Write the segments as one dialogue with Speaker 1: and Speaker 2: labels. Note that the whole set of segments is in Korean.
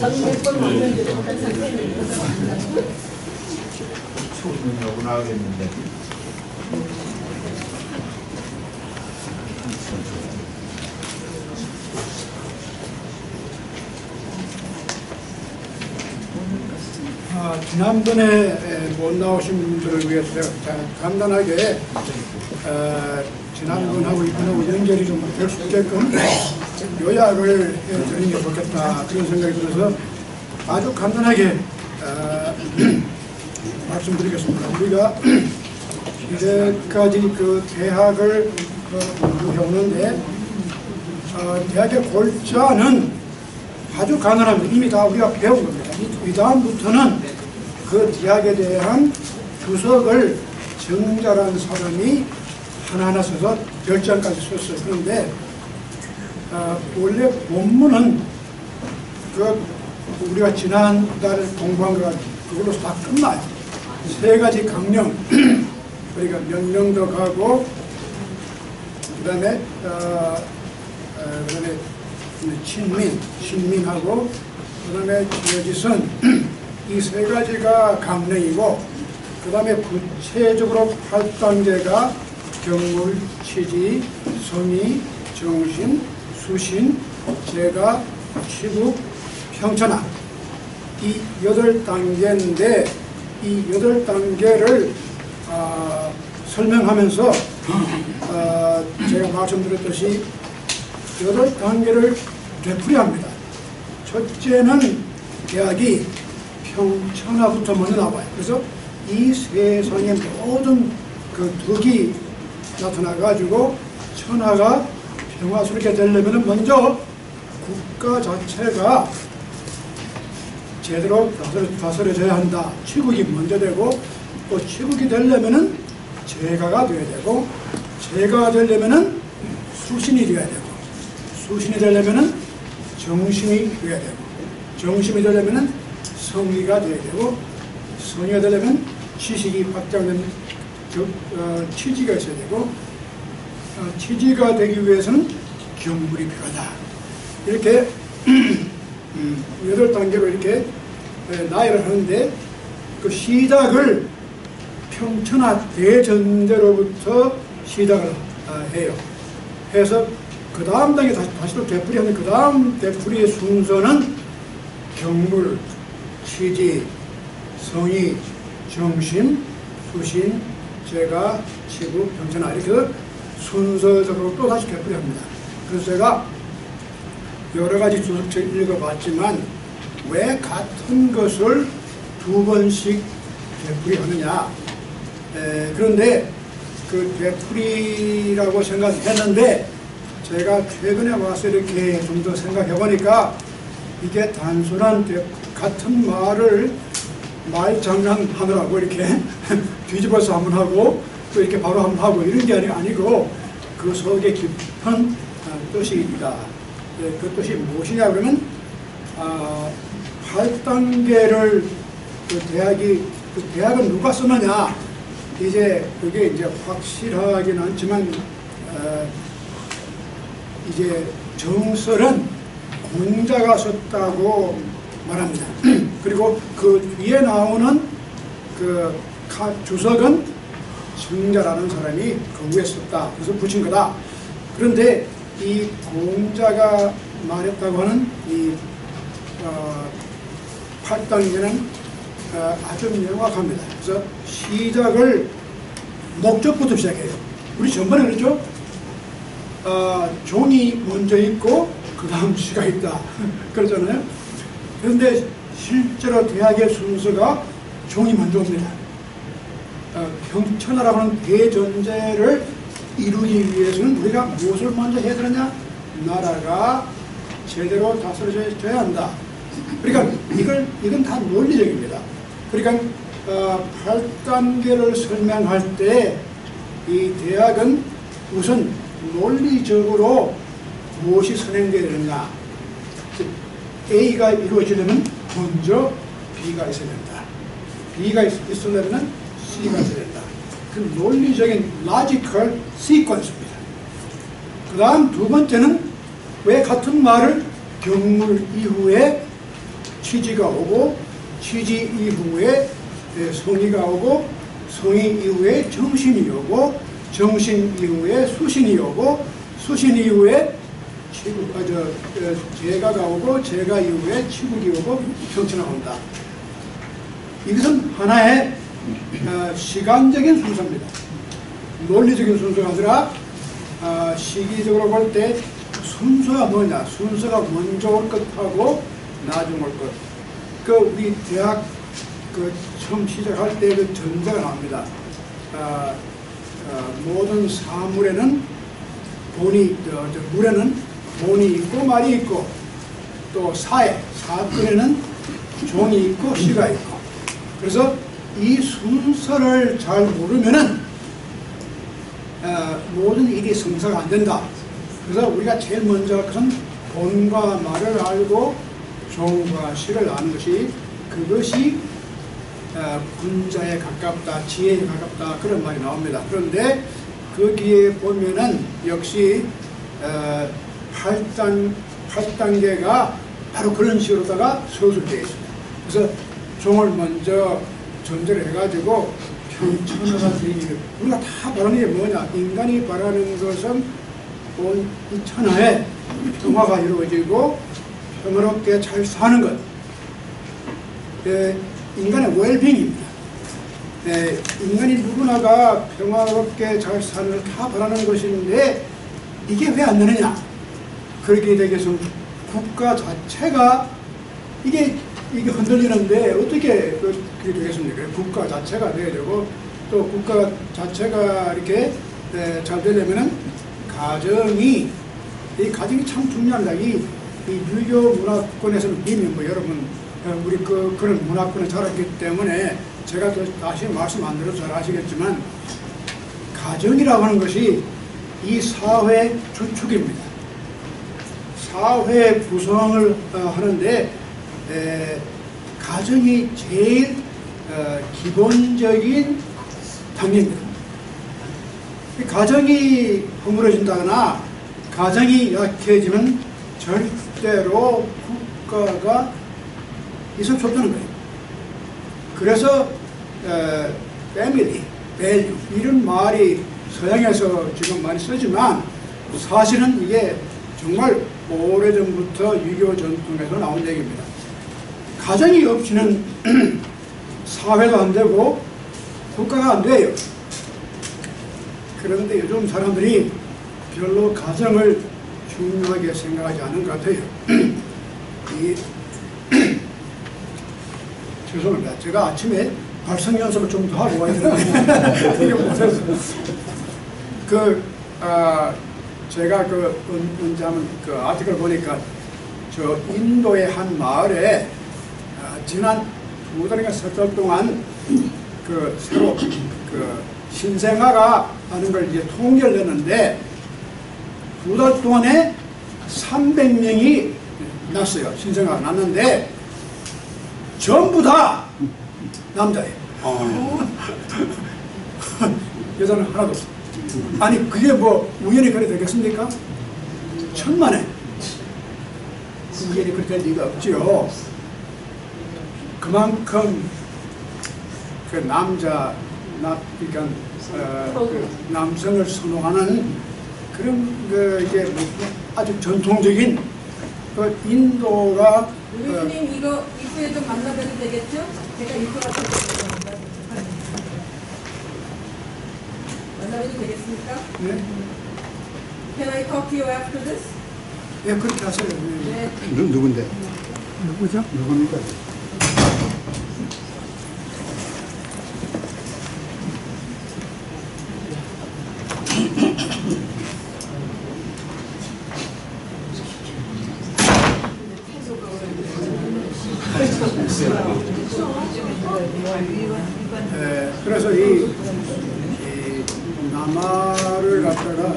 Speaker 1: 몇번 왔는데 선생님.
Speaker 2: 충분하고 나가겠는데.
Speaker 3: 지난번에 못 나오신 분들을 위해서 제가 간단하게 지난번하고 이번하고 연결이 좀 될 수 있게끔 요약을 해드리는 게 좋겠다 그런 생각이 들어서 아주 간단하게 말씀드리겠습니다. 우리가 이제까지 그 대학을 공부해오는데 대학의 골자는 아주 간단합니다. 이미 다 우리가 배운 겁니다. 이 다음부터는 그 대학에 대한 주석을 정자라는 사람이 하나하나 써서 별장까지 썼어요. 그런데 원래 본문은 그 우리가 지난달 공부한 거 그걸로 다 끝나요. 세 가지 강령 그러니까 명령도 가고 그다음에 친민하고 그다음에 지어지선 이 세 가지가 강령이고 그다음에 구체적으로 8단계가 경물, 취지, 성의, 정신, 수신, 재가, 취북, 평천하 이 8단계인데 이 8단계를 설명하면서 제가 말씀드렸듯이 8단계를 되풀이합니다. 첫째는 대학이 평천하부터 먼저 나와요. 그래서 이 세상의 모든 그 덕이 나타나가지고 천하가 평화스럽게 되려면 먼저 국가 자체가 제대로 다스려져야 한다. 치국이 먼저 되고 또 치국이 되려면은 제가가 되어야 되고 제가가 되려면은 수신이 되어야 되고 수신이 되려면은 정신이 되어야 되고 정신이 되려면은 성의가 되어야 되고 성의가 되려면 지식이 확장된 취지가 있어야 되고 취지가 되기 위해서는 경물이 필요하다. 이렇게 8단계로 이렇게 나열을 하는데 그 시작을 평천하 대전제로부터 시작을 해요. 해서 그 다음 단계 다시 또 되풀이하는 그 다음 되풀이의 순서는 경물, 취지, 성의, 정신, 수신, 재가, 치부, 평천하 이렇게 순서적으로 또 다시 되풀이합니다. 그래서 제가 여러 가지 주석책 읽어봤지만 왜 같은 것을 2번씩 되풀이하느냐. 그런데 그 되풀이라고 생각했는데 제가 최근에 와서 이렇게 좀 더 생각해 보니까 이게 단순한 같은 말을 말장난하느라고 이렇게 뒤집어서 한번 하고 또 이렇게 바로 한번 하고 이런 게 아니고 그 속에 깊은 뜻이 있다. 그 뜻이 무엇이냐 그러면 8단계를 그 대학은 누가 쓰느냐 이제 그게 이제 확실하긴 않지만 이제 정설은 공자가 썼다고 말합니다. 그리고 그 위에 나오는 그 주석은 정자라는 사람이 그 위에 썼다. 그래서 붙인 거다. 그런데 이 공자가 말했다고 하는 이 8단계는 아주 명확합니다. 그래서 시작을 목적부터 시작해요. 우리 전번에 그랬죠? 종이 먼저 있고 그 다음 시가 있다. 그러잖아요. 그런데 실제로 대학의 순서가 종이 먼저 옵니다. 평천하라고 하는 대전제를 이루기 위해서는 우리가 무엇을 먼저 해야 되느냐? 나라가 제대로 다스려져야 한다. 그러니까 이건 다 논리적입니다. 그러니까 8단계를 설명할 때 이 대학은 우선 논리적으로 무엇이 선행되어야 되느냐. A가 이루어지려면 먼저 B가 있어야 된다. B가 있으려면 C가 있어야 된다. 그 논리적인 logical sequence입니다. 그 다음 두 번째는 왜 같은 말을 경물 이후에 취지가 오고 취지 이후에 성의가 오고 성의 이후에 정신이 오고 정신 이후에 수신이 오고 수신 이후에 재가가 오고 재가 이후에 치국이 오고 형체가 온다. 이것은 하나의 시간적인 순서입니다. 논리적인 순서가 아니라 시기적으로 볼 때 순서가 뭐냐? 순서가 먼저 올 것하고 나중 올 것. 그 우리 대학 처음 시작할 때 그 전제가 나옵니다. 모든 사물에는 물에는 본이 있고 말이 있고 또 사건에는 종이 있고 시가 있고. 그래서 이 순서를 잘 모르면은 모든 일이 성사가 안 된다. 그래서 우리가 제일 먼저 할 것은 본과 말을 알고 종과 시를 아는 것이 그것이 군자에 가깝다, 지혜에 가깝다 그런 말이 나옵니다. 그런데 거기에 보면은 역시 8단계가 바로 그런 식으로다가 서술되어 있습니다. 그래서 종을 먼저 전제를 해가지고 평천하가 되기 우리가 다 바라는 게 뭐냐? 인간이 바라는 것은 온 이 천하에 평화가 이루어지고 평화롭게 잘 사는 것. 인간의 웰빙입니다. 인간이 누구나가 평화롭게 잘 사는 걸 다 바라는 것인데 이게 왜 안 되느냐? 그렇게 되기 위해서는 국가 자체가 이게 흔들리는데 어떻게 그렇게 되겠습니까? 국가 자체가 돼야 되고 또 국가 자체가 이렇게 잘 되려면은 이 가정이 참 중요합니다. 이 유교 문화권에서는 이미 뭐 여러분 우리 그런 문화권에 자랐기 때문에 제가 또 다시 말씀 안 드려도 잘 아시겠지만 가정이라고 하는 것이 이 사회 주축입니다. 사회 구성을 하는데 가정이 제일 기본적인 단계입니다. 가정이 허물어진다거나 가정이 약해지면 절대로 국가가 있을 수 없다는 거예요. 그래서 패밀리, 밸류 이런 말이 서양에서 지금 많이 쓰지만 사실은 이게 정말 오래전부터 유교 전통에서 나온 얘기입니다. 가정이 없이는 사회도 안 되고 국가가 안 돼요. 그런데 요즘 사람들이 별로 가정을 중요하게 생각하지 않은 것 같아요. 죄송합니다. 제가 아침에 발성 연습을 좀 더 하고 와야 되는데 그게 못해서 제가 언제 한번 아티클 보니까 저 인도의 한 마을에 지난 2달인가 3달 동안 새로 신생아가 하는 걸 이제 통계를 냈는데 2달 동안에 300명이 났어요. 신생아가 났는데 전부 다 남자예요. 여자는 하나도 없어. 아니 그게 뭐 우연히 그래 되겠습니까? 천만에 우연히 그렇게 될 리가 없죠. 그만큼 그러니까 남성을 선호하는 그런 이제 아주 전통적인 인도가
Speaker 1: 우리님 이거 입구에 좀 만나봐도 되겠죠? 제가 입구 가서 만나봐도 되겠습니까?
Speaker 3: 네.
Speaker 1: Can I talk to you after this?
Speaker 3: 예, 그렇게 하세요.
Speaker 1: 네.
Speaker 4: 누군데?
Speaker 3: 누구죠?
Speaker 4: 누굽니까?
Speaker 3: 그래서 이 남아를 갖다가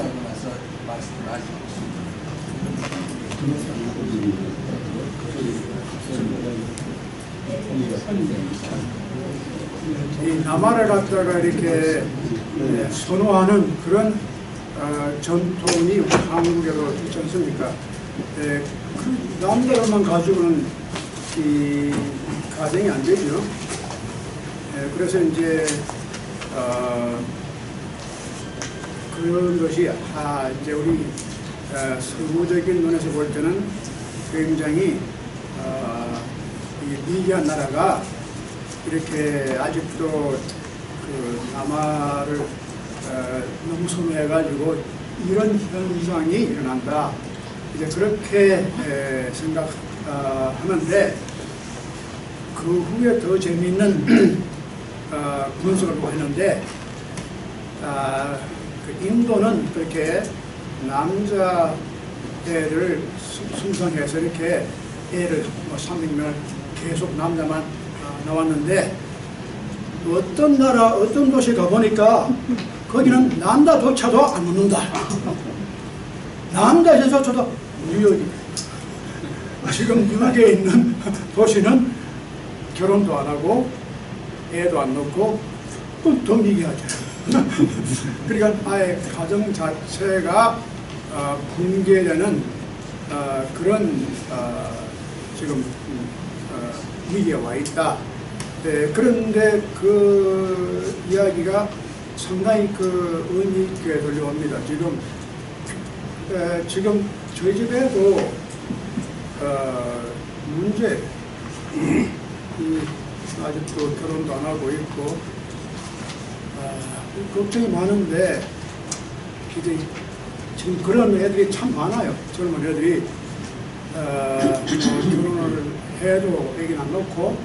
Speaker 3: 이 남아를 갖다가 이렇게 선호하는 그런 전통이 한국에도 있지 않습니까? 그 남자들만 가지고는 이 가정이 안 되죠. 그래서 이제 그런 것이 이제 우리 서구적인 눈에서 볼 때는 굉장히 이 미개한 나라가 이렇게 아직도 그 남아를 너무 선호해가지고 이런 현상이 일어난다. 이제 그렇게 생각하는데 그 후에 더 재미있는 분석을 했는데 그 인도는 그렇게 남자애를 숨성해서 이렇게 애를 300명을 계속 남자만 나왔는데 어떤 나라 어떤 도시에 가보니까 거기는 남자조차도 안 놓는다. 남자조차도 뉴욕이 지금 뉴욕에 있는 도시는 결혼도 안 하고 애도 안 낳고 또 미개하죠. 그러니까 아예 가정 자체가 붕괴되는 그런 지금 위기에 와 있다. 그런데 그 이야기가 상당히 그 의미 있게 들려옵니다. 지금 저희 집에도 문제 아직도 결혼도 안 하고 있고 걱정이 많은데 지금 그런 애들이 참 많아요. 젊은 애들이 결혼을 해도 애기는 안 놓고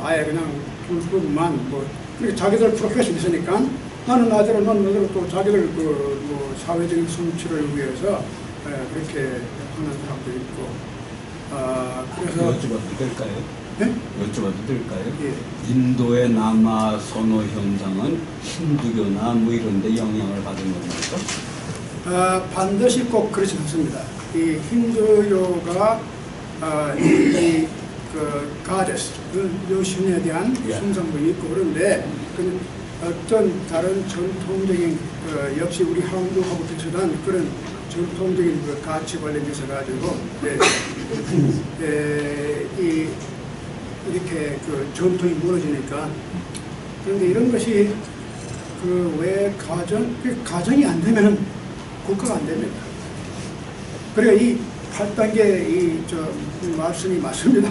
Speaker 3: 아예 그냥 둘뿐만 그렇게 자기들 프로페션이 있으니까 나는 아들을 또 자기들 뭐 사회적인 성취를 위해서 그렇게 하는 사람도 있고 그래서
Speaker 4: 여쭤봐도 될까요?
Speaker 3: 네?
Speaker 4: 여쭤봐도 될까요?
Speaker 3: 예.
Speaker 4: 인도의 남아 선호 현상은 힌두교나 뭐 이런 데 영향을 받은 겁니까?
Speaker 3: 반드시 꼭 그렇지 않습니다. 이 힌두교가 그 가데스, 여신에 대한 숭상도 있고 그런데 어떤 다른 전통적인 역시 우리 한국하고 비슷한 그런 전통적인 그 가치 관련이 있어가지고 이렇게 그 전통이 무너지니까 그런데 이런 것이 그 왜 가정이 안 되면은 국가가 안 됩니다. 그러니까 이 8단계 이 말씀이 맞습니다.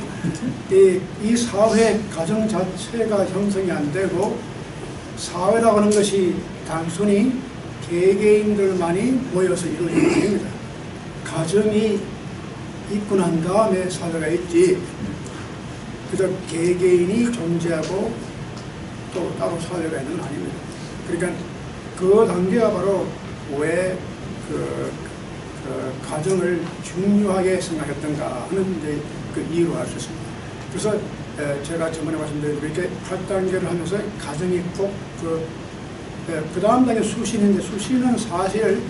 Speaker 3: 이 사회 가정 자체가 형성이 안 되고 사회라고 하는 것이 단순히 개개인들만이 모여서 이루어지는 게 아닙니다. 가정이 있고 난 다음에 사회가 있지. 그래서 개개인이 존재하고 또 따로 사회가 있는 건 아닙니다. 그러니까 그 단계가 바로 왜 가정을 중요하게 생각했던가 하는 이제 그 이유로 알 수 있습니다. 그래서 제가 저번에 말씀드린 이렇게 8단계를 하면서 가정이 꼭 그 다음 단계 수신인데 수신은 사실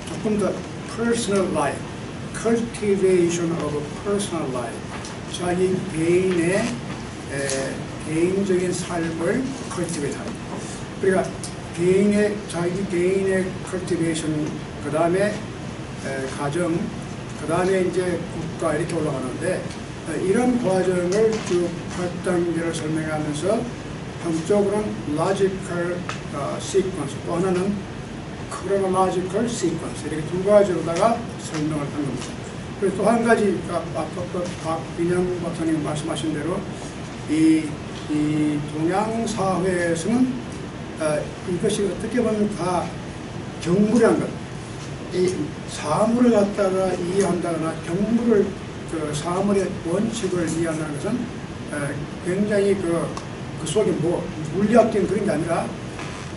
Speaker 3: 조금 더 personal life, cultivation of personal life, 자기 개인의 개인적인 삶을 cultivate하는. 그러니까 자기 개인의 cultivation, 그 다음에 가정, 그 다음에 이제 국가 이렇게 올라가는데 이런 과정을 쭉 8단계를 설명하면서 한쪽으로는 logical sequence, 또 하나는 chronological sequence 이렇게 두 가지로다가 설명을 한 겁니다. 그리고 또 한 가지 아까 박빈영 박사님 말씀하신 대로 이 동양 사회에서는 이것이 어떻게 보면 다 경물이란 것, 이 사물을 갖다가 이해한다거나 경물을 그 사물의 원칙을 이해한다는 것은 굉장히 그 속에 뭐 물리학적인 그런 게 아니라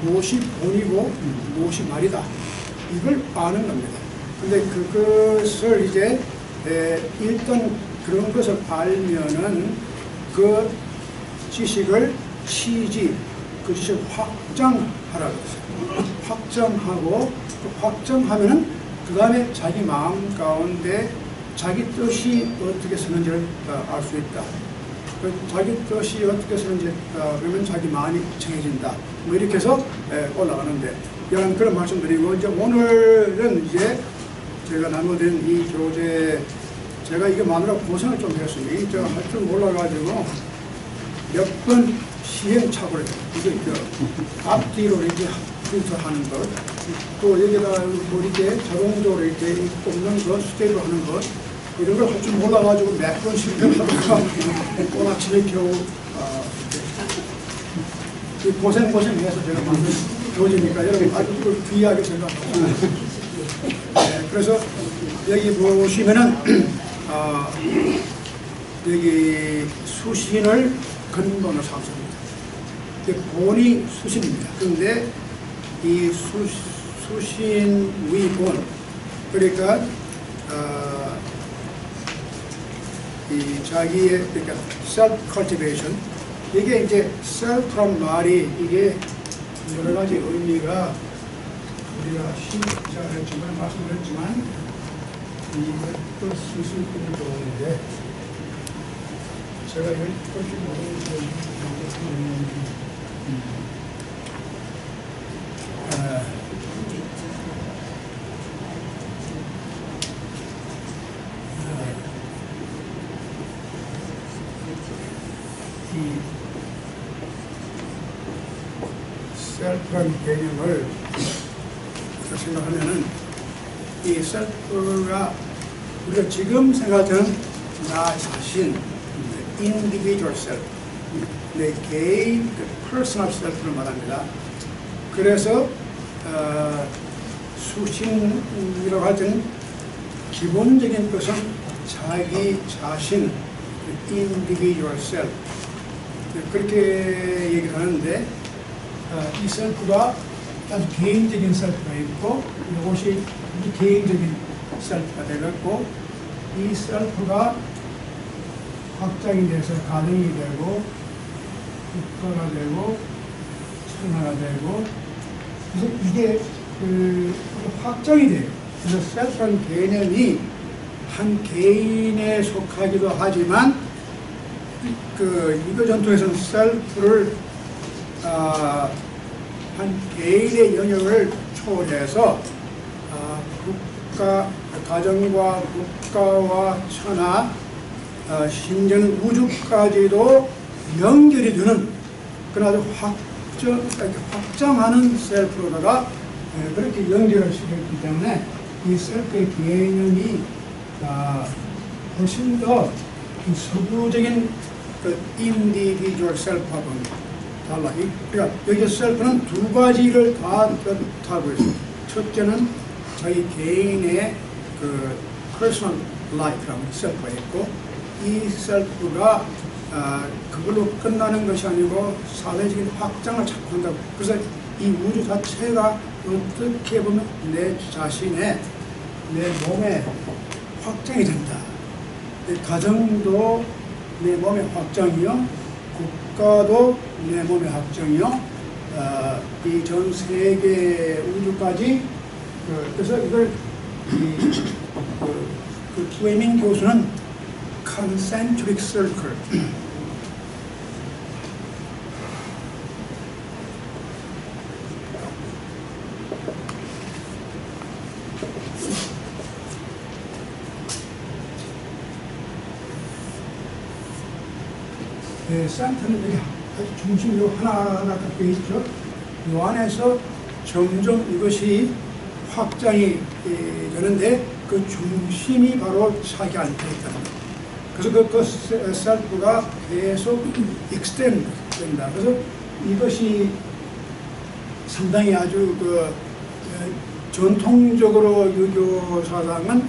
Speaker 3: 무엇이 본이고 무엇이 말이다 이걸 아는 겁니다. 근데 그것을 이제 일단 그런 것을 알면은 그 지식을 그 지식을 확장하라고 했어요. 확장하고 확정하면은 그 다음에 자기 마음 가운데 자기 뜻이 어떻게 쓰는지를 알 수 있다. 자기 뜻이 어떻게 쓰는지 그러면 자기 마음이 정해진다. 뭐 이렇게 해서 올라가는데 이런 그런 말씀드리고 이제 오늘은 이제 제가 나눠드린 이 교재 제가 이거 마누라 고생을 좀 했어요. 이게 제가 할 줄 몰라가지고 몇 번 시행착오를 해요. 이거 앞뒤로 이렇게 하는 것, 또 여기다가 뭐 이렇게 자동적으로 이렇게 꼽는 것, 수제로 하는 것, 이런 걸 할 줄 몰라가지고 몇 번 실패하다가 오늘 아침에 겨우 고생해서 제가 만든 교재니까 여러분 아주 그걸 귀하게 생각하고. 네, 그래서 여기 보시면은 여기 수신을 근본으로 삼습니다. 본이 수신입니다. 그런데 이 수신 위본, 그러니까 이 자기의 그러니까 self cultivation, 이게 이제 self란 말이 이게 여러 가지 의미가 우리가 시작했지만 말씀드렸지만 이것도 쓰실 분이 좋은데 제가 여기 것이 모르는데 이 셀프라는 개념을 생각하면은 이 셀프가 우리가 지금 생각하는 나 자신, individual self, 내 개인, personal self를 말합니다. 그래서 수신이라고 할 때는 기본적인 것은 자기 자신, individual self, 그렇게 얘기를 하는데 이 셀프가 아주 개인적인 셀프가 있고 이것이 개인적인 셀프가 되겠고, 이 셀프가 확장이 돼서 가정이 되고 국가가 되고 천하가 되고, 그래서 이게 확장이 돼요. 그래서 셀프라는 개념이 한 개인에 속하기도 하지만 이거 전통에서는 셀프를 한 개인의 영역을 초월해서 가정과 국가와 천하, 심지어는 우주까지도 연결이 되는 그런 아주 확장하는 셀프로다가 그렇게 연결을 시켰기 때문에 이 셀프의 개념이 훨씬 더 서구적인 인디비주얼 셀프하고는 달라. 그러니까 여기 셀프는 두 가지를 다 타고 있습니다. 첫째는 자기 개인의 personal life라는 셀프가 있고, 이 셀프가 그걸로 끝나는 것이 아니고 사회적인 확장을 자꾸 한다고. 그래서 이 우주 자체가 어떻게 보면 내 자신의, 내 몸의 확장이 된다. 가정도 내 몸의 확장이요, 국가도 내 몸의 확장이요, 이 전 세계 우주까지. 그래서 이걸 플레밍 교수는 concentric circle, 센터는 여기 아주 중심으로 하나하나 갖고 있죠. 이 안에서 점점 이것이 확장이 되는데 그 중심이 바로 자기 안에 있다. 그래서 그 셀프가 계속 extend 된다. 그래서 이것이 상당히 아주 전통적으로 유교 사상은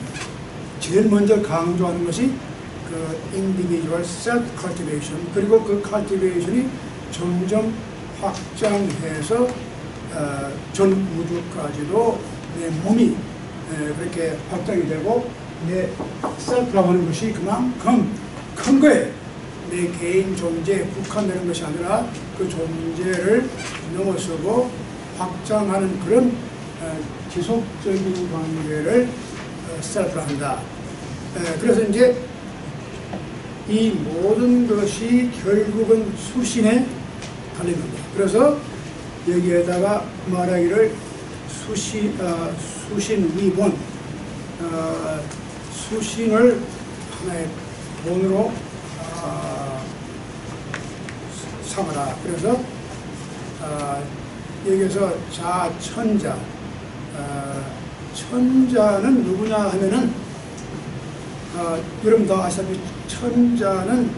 Speaker 3: 제일 먼저 강조하는 것이 individual self cultivation, 그리고 그 cultivation이 점점 확장해서 전 우주까지도 내 몸이 그렇게 확장이 되고, 내 셀프라고 하는 것이 그만큼 큰 거예요. 내 개인 존재에 국한되는 것이 아니라 그 존재를 넘어서고 확장하는 그런 지속적인 관계를 셀프라 한다. 그래서 이제 이 모든 것이 결국은 수신에 달린 겁니다. 그래서 여기에다가 말하기를 수신 위본, 수신을 하나의 본으로 삼아라. 그래서 여기서 자천자, 천자는 누구냐 하면은 여러분 다 아시다시피 천자는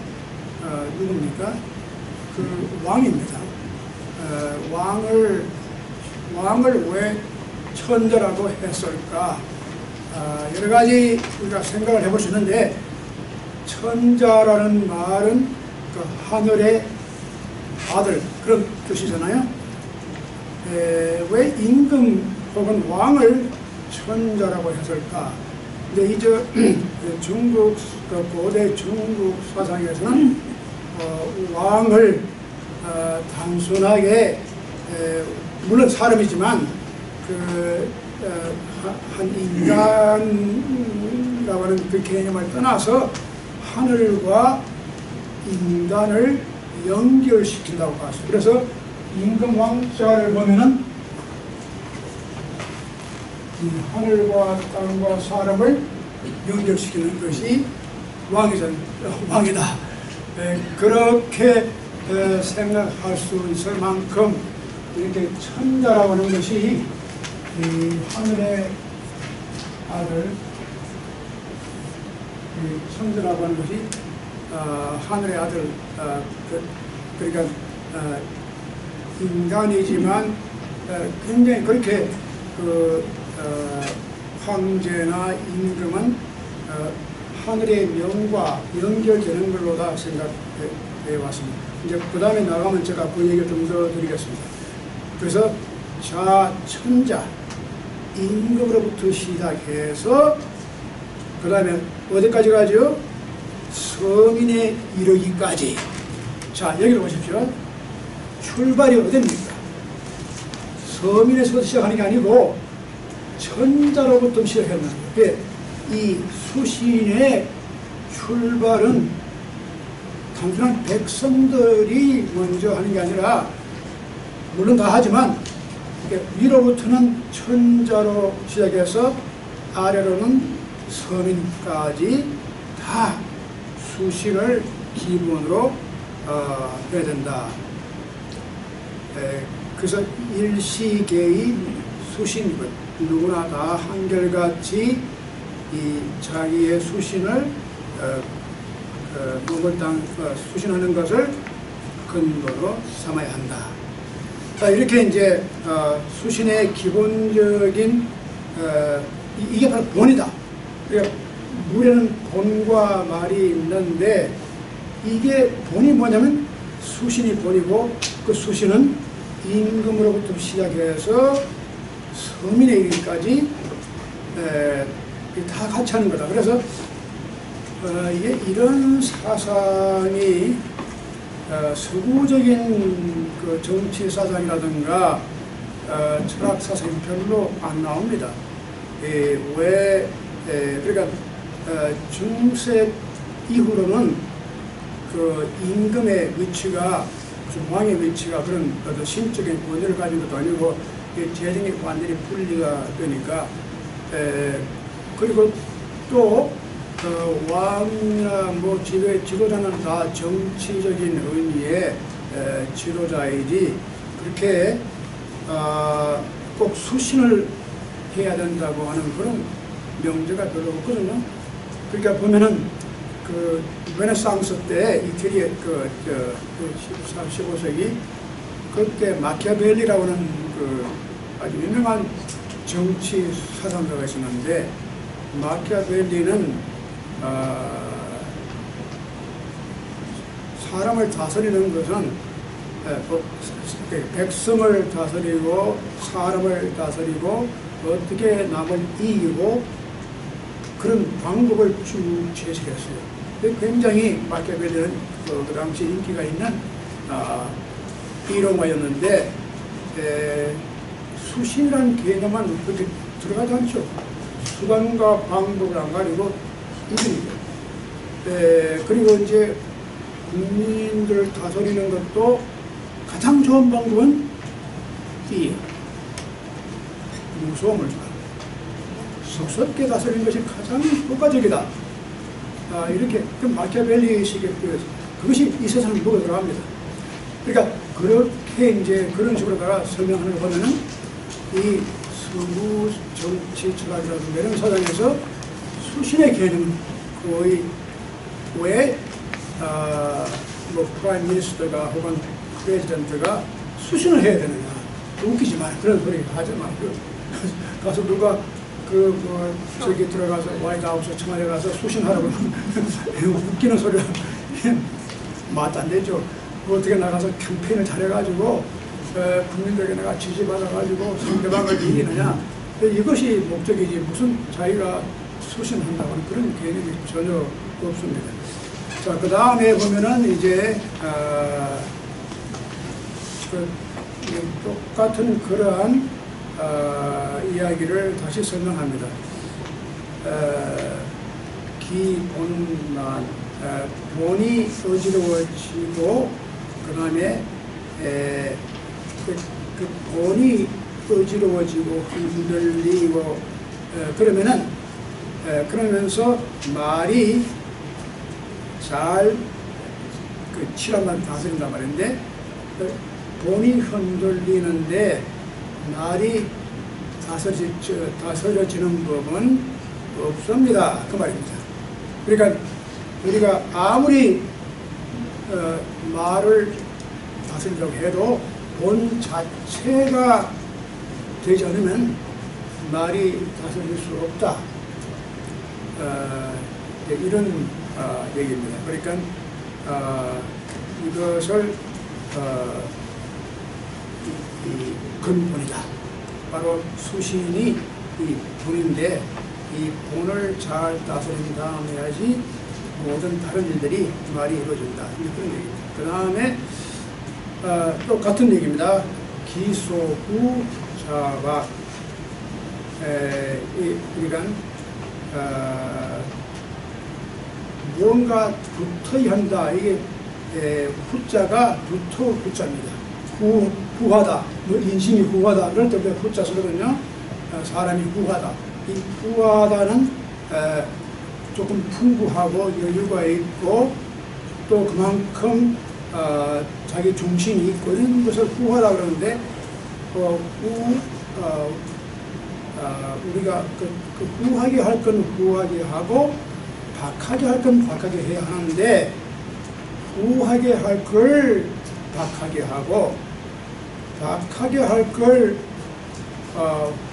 Speaker 3: 누굽니까? 그 왕입니다. 왕을 왜 천자라고 했을까? 여러 가지 우리가 생각을 해볼 수 있는데, 천자라는 말은 그 하늘의 아들 그런 뜻이잖아요. 왜 임금 혹은 왕을 천자라고 했을까? 근데 이제 중국 고대 중국 사상에서는 왕을 단순하게 물론 사람이지만 한 인간이라고 하는 그 개념을 떠나서 하늘과 인간을 연결시킨다고 봤어요. 그래서 임금 왕자를 보면은 이 하늘과 땅과 사람을 연결시키는 것이 왕이다. 그렇게 생각할 수 있을 만큼 이렇게 천자라고 하는 것이 이 하늘의 아들, 이 천자라고 하는 것이 하늘의 아들, 그러니까 인간이지만 굉장히 그렇게 황제나 임금은 하늘의 명과 연결되는 걸로 다 생각해 왔습니다. 이제 그 다음에 나가면 제가 그 얘기를 좀 더 드리겠습니다. 그래서 자천자, 임금으로부터 시작해서 그 다음에 어디까지 가죠? 서민에 이르기까지. 자, 여기를 보십시오. 출발이 어딥니까? 서민에서 시작하는 게 아니고 천자로부터 시작했는 거예요. 이 수신의 출발은 단순한 백성들이 먼저 하는 게 아니라, 물론 다 하지만 위로부터는 천자로 시작해서 아래로는 서민까지 다 수신을 기본으로 해야 된다. 그래서 일시계의 수신이건 누구나 다 한결같이 이 자기의 수신을 수신하는 것을 근거로 삼아야 한다. 자, 이렇게 이제 수신의 기본적인 이게 바로 본이다. 그러니까 물에는 본과 말이 있는데, 이게 본이 뭐냐면 수신이 본이고, 그 수신은 임금으로부터 시작해서 서민에 이르기까지 다 같이 하는 거다. 그래서 이게 이런 사상이 서구적인 그 정치 사상이라든가 철학 사상이 별로 안 나옵니다. 그러니까 중세 이후로는 그 임금의 위치가, 왕의 위치가 그런 어떤 신적인 권위를 가진 것도 아니고 재정이 완전히 분리가 되니까, 그리고 또 왕이나 뭐 지도자는 다 정치적인 의미의 지도자이지, 그렇게 꼭 수신을 해야 된다고 하는 그런 명제가 별로 없거든요. 그러니까 보면은 그 르네상스 때 이태리의 15세기 그때 마키아벨리라고 하는 그 아주 유명한 정치 사상가가 있었는데, 마키아벨리는 사람을 다스리는 것은 백성을 다스리고 사람을 다스리고 어떻게 남을 이기고 그런 방법을 쭉 제시했어요. 굉장히 마키아벨리는 그 당시 인기가 있는 이론가였는데, 수신이라는 개념만 그렇게 들어가지 않죠. 수단과 방법을 안 가리고 이름이죠. 그리고 이제 국민들을 다스리는 것도 가장 좋은 방법은 이해요. 무서움을 줘. 섭섭게 다스리는 것이 가장 효과적이다. 이렇게 그 마키아벨리식의 그것이 이 세상을 먹어 들어갑니다. 그러니까 그렇게 이제 그런 식으로다가 설명하는 거 보면은 이 서구 정치 철학이라든가 이런 사상에서 수신의 개념은 거의 왜 뭐 프라임 미니스터가 혹은 프레지던트가 수신을 해야 되느냐. 웃기지만 그런 소리 하지 말고 가서 누가 뭐 저기 들어가서 화이트하우스 청와대 가서 수신하라고 웃기는 소리라 말도 안 되죠. 어떻게 나가서 캠페인을 잘해가지고 국민들에게 내가 지지받아가지고 상대방을 이기느냐. 이것이 목적이지 무슨 자기가 수신한다고는 그런 개념이 전혀 없습니다. 자, 그 다음에 보면은 이제 똑같은 그러한 이야기를 다시 설명합니다. 기본만 본이 어지러워지고 그 다음에 그 본이 어지러워지고 흔들리고 그러면은 그러면서 말이 잘 그 칠한만 다스린단 말인데 본이 흔들리는데 말이 다스려지는 법은 없습니다. 그 말입니다. 그러니까 우리가 아무리 말을 다스리려고 해도 본 자체가 되지 않으면 말이 다스릴 수 없다. 이런 얘기입니다. 그러니까 이것을 이 근본이다. 바로 수신이 이 본인데 이 본을 잘 다스린 다음에 해야지 모든 다른 일들이 말이 이루어진다. 그런 얘기입니다. 그 다음에 또 같은 얘기입니다. 기소구 자박 그러니까 무언가 붙어야 한다. 이게 후자가 두터 후자입니다. 후하다, 뭐 인심이 후하다. 그럴 때 후자 쓰거든요. 사람이 후하다. 이 후하다는 조금 풍부하고 여유가 있고 또 그만큼 자기 중심이 있고 이런 것을 후하다 그러는데 우리가 그 후하게 할 건 후하게 하고 박하게 할 건 박하게 해야 하는데 후하게 할 걸 박하게 하고 박하게 할 걸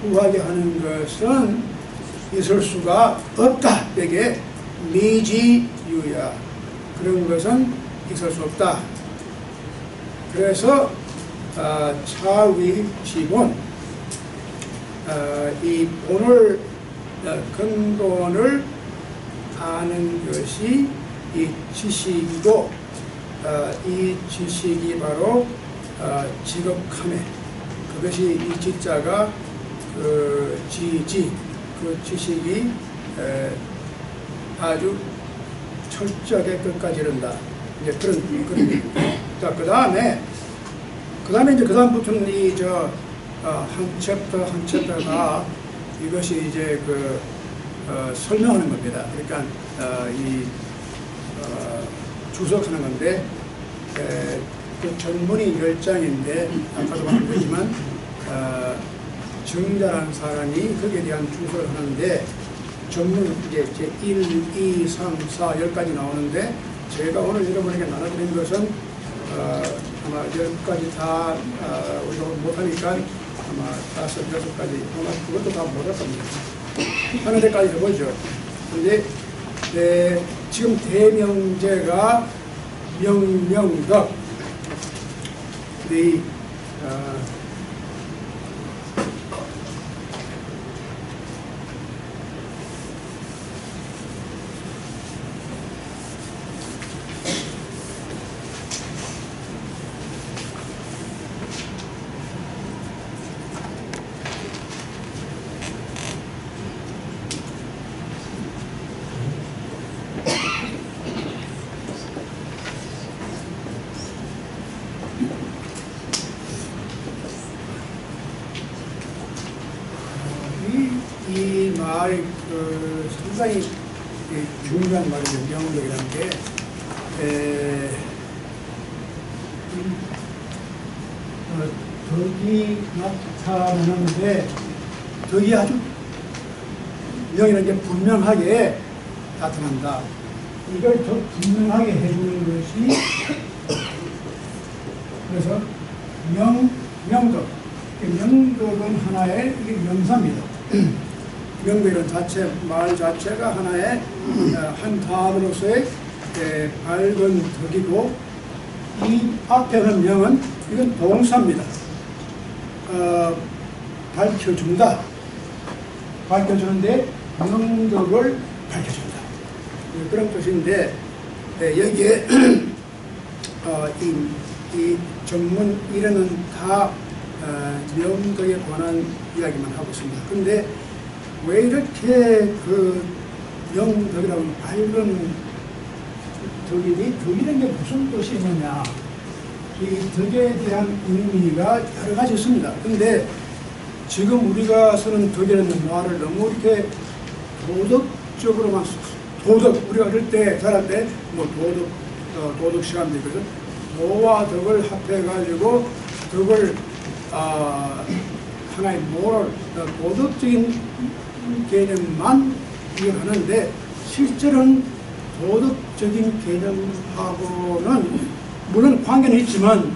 Speaker 3: 후하게 하는 것은 있을 수가 없다. 이게 미지유야. 그런 것은 있을 수 없다. 그래서 차위지본 이 본을 근본을 아는 것이 이 지식이고 이 지식이 바로 지극함에 그것이 이 지자가 그 지지 그 지식이 아주 철저하게 끝까지 이른다. 이제 그런 자, 그 다음에 이제 그 다음부터는 이 한 챕터 한 챕터가 이것이 이제 설명하는 겁니다. 그러니까 주석하는 건데 그 전문이 10장인데 아까도 말씀드렸지만 정자라는 사람이 거기에 대한 주석을 하는데 전문 이제 1, 2, 3, 4, 10까지 나오는데 제가 오늘 여러분에게 나눠드린 것은 아마 10까지 다 우리가 못하니까 아마 5, 6까지 아마 그것도 다 못할 겁니다. 하는 데까지 해보죠. 근데 지금 대명제가 명명덕 이 말이 상당히 중요한 말이죠. 명덕이라는 게. 덕이 나타나는데 덕이 아주 명이라는 게 분명하게 나타난다. 이걸 더 분명하게 해주는 것이 그래서 명덕. 명덕은 하나의 이게 명사입니다. 명덕이라는 자체, 말 자체가 하나의 한 단어로서의 밝은 덕이고 이 앞에 하는 명은 이건 동사입니다. 밝혀준다. 밝혀주는데 명덕을 밝혀준다. 그런 뜻인데 여기에 이 전문 이래는 다 명덕에 관한 이야기만 하고 있습니다. 그런데 왜 이렇게 그 명덕이라고 밝은 덕이니 덕이라는 게 무슨 뜻이 있느냐? 이 덕에 대한 의미가 여러 가지 있습니다. 그런데 지금 우리가 쓰는 덕이라는 말을 너무 이렇게 도덕적으로만 도덕, 우리가 어릴 때, 자랄 때, 뭐 도덕 시간도 있거든. 도와 덕을 합해가지고 덕을 하나의 모럴, 도덕적인 개념만 이걸 하는데 실제로는 도덕적인 개념하고는 물론 관계는 있지만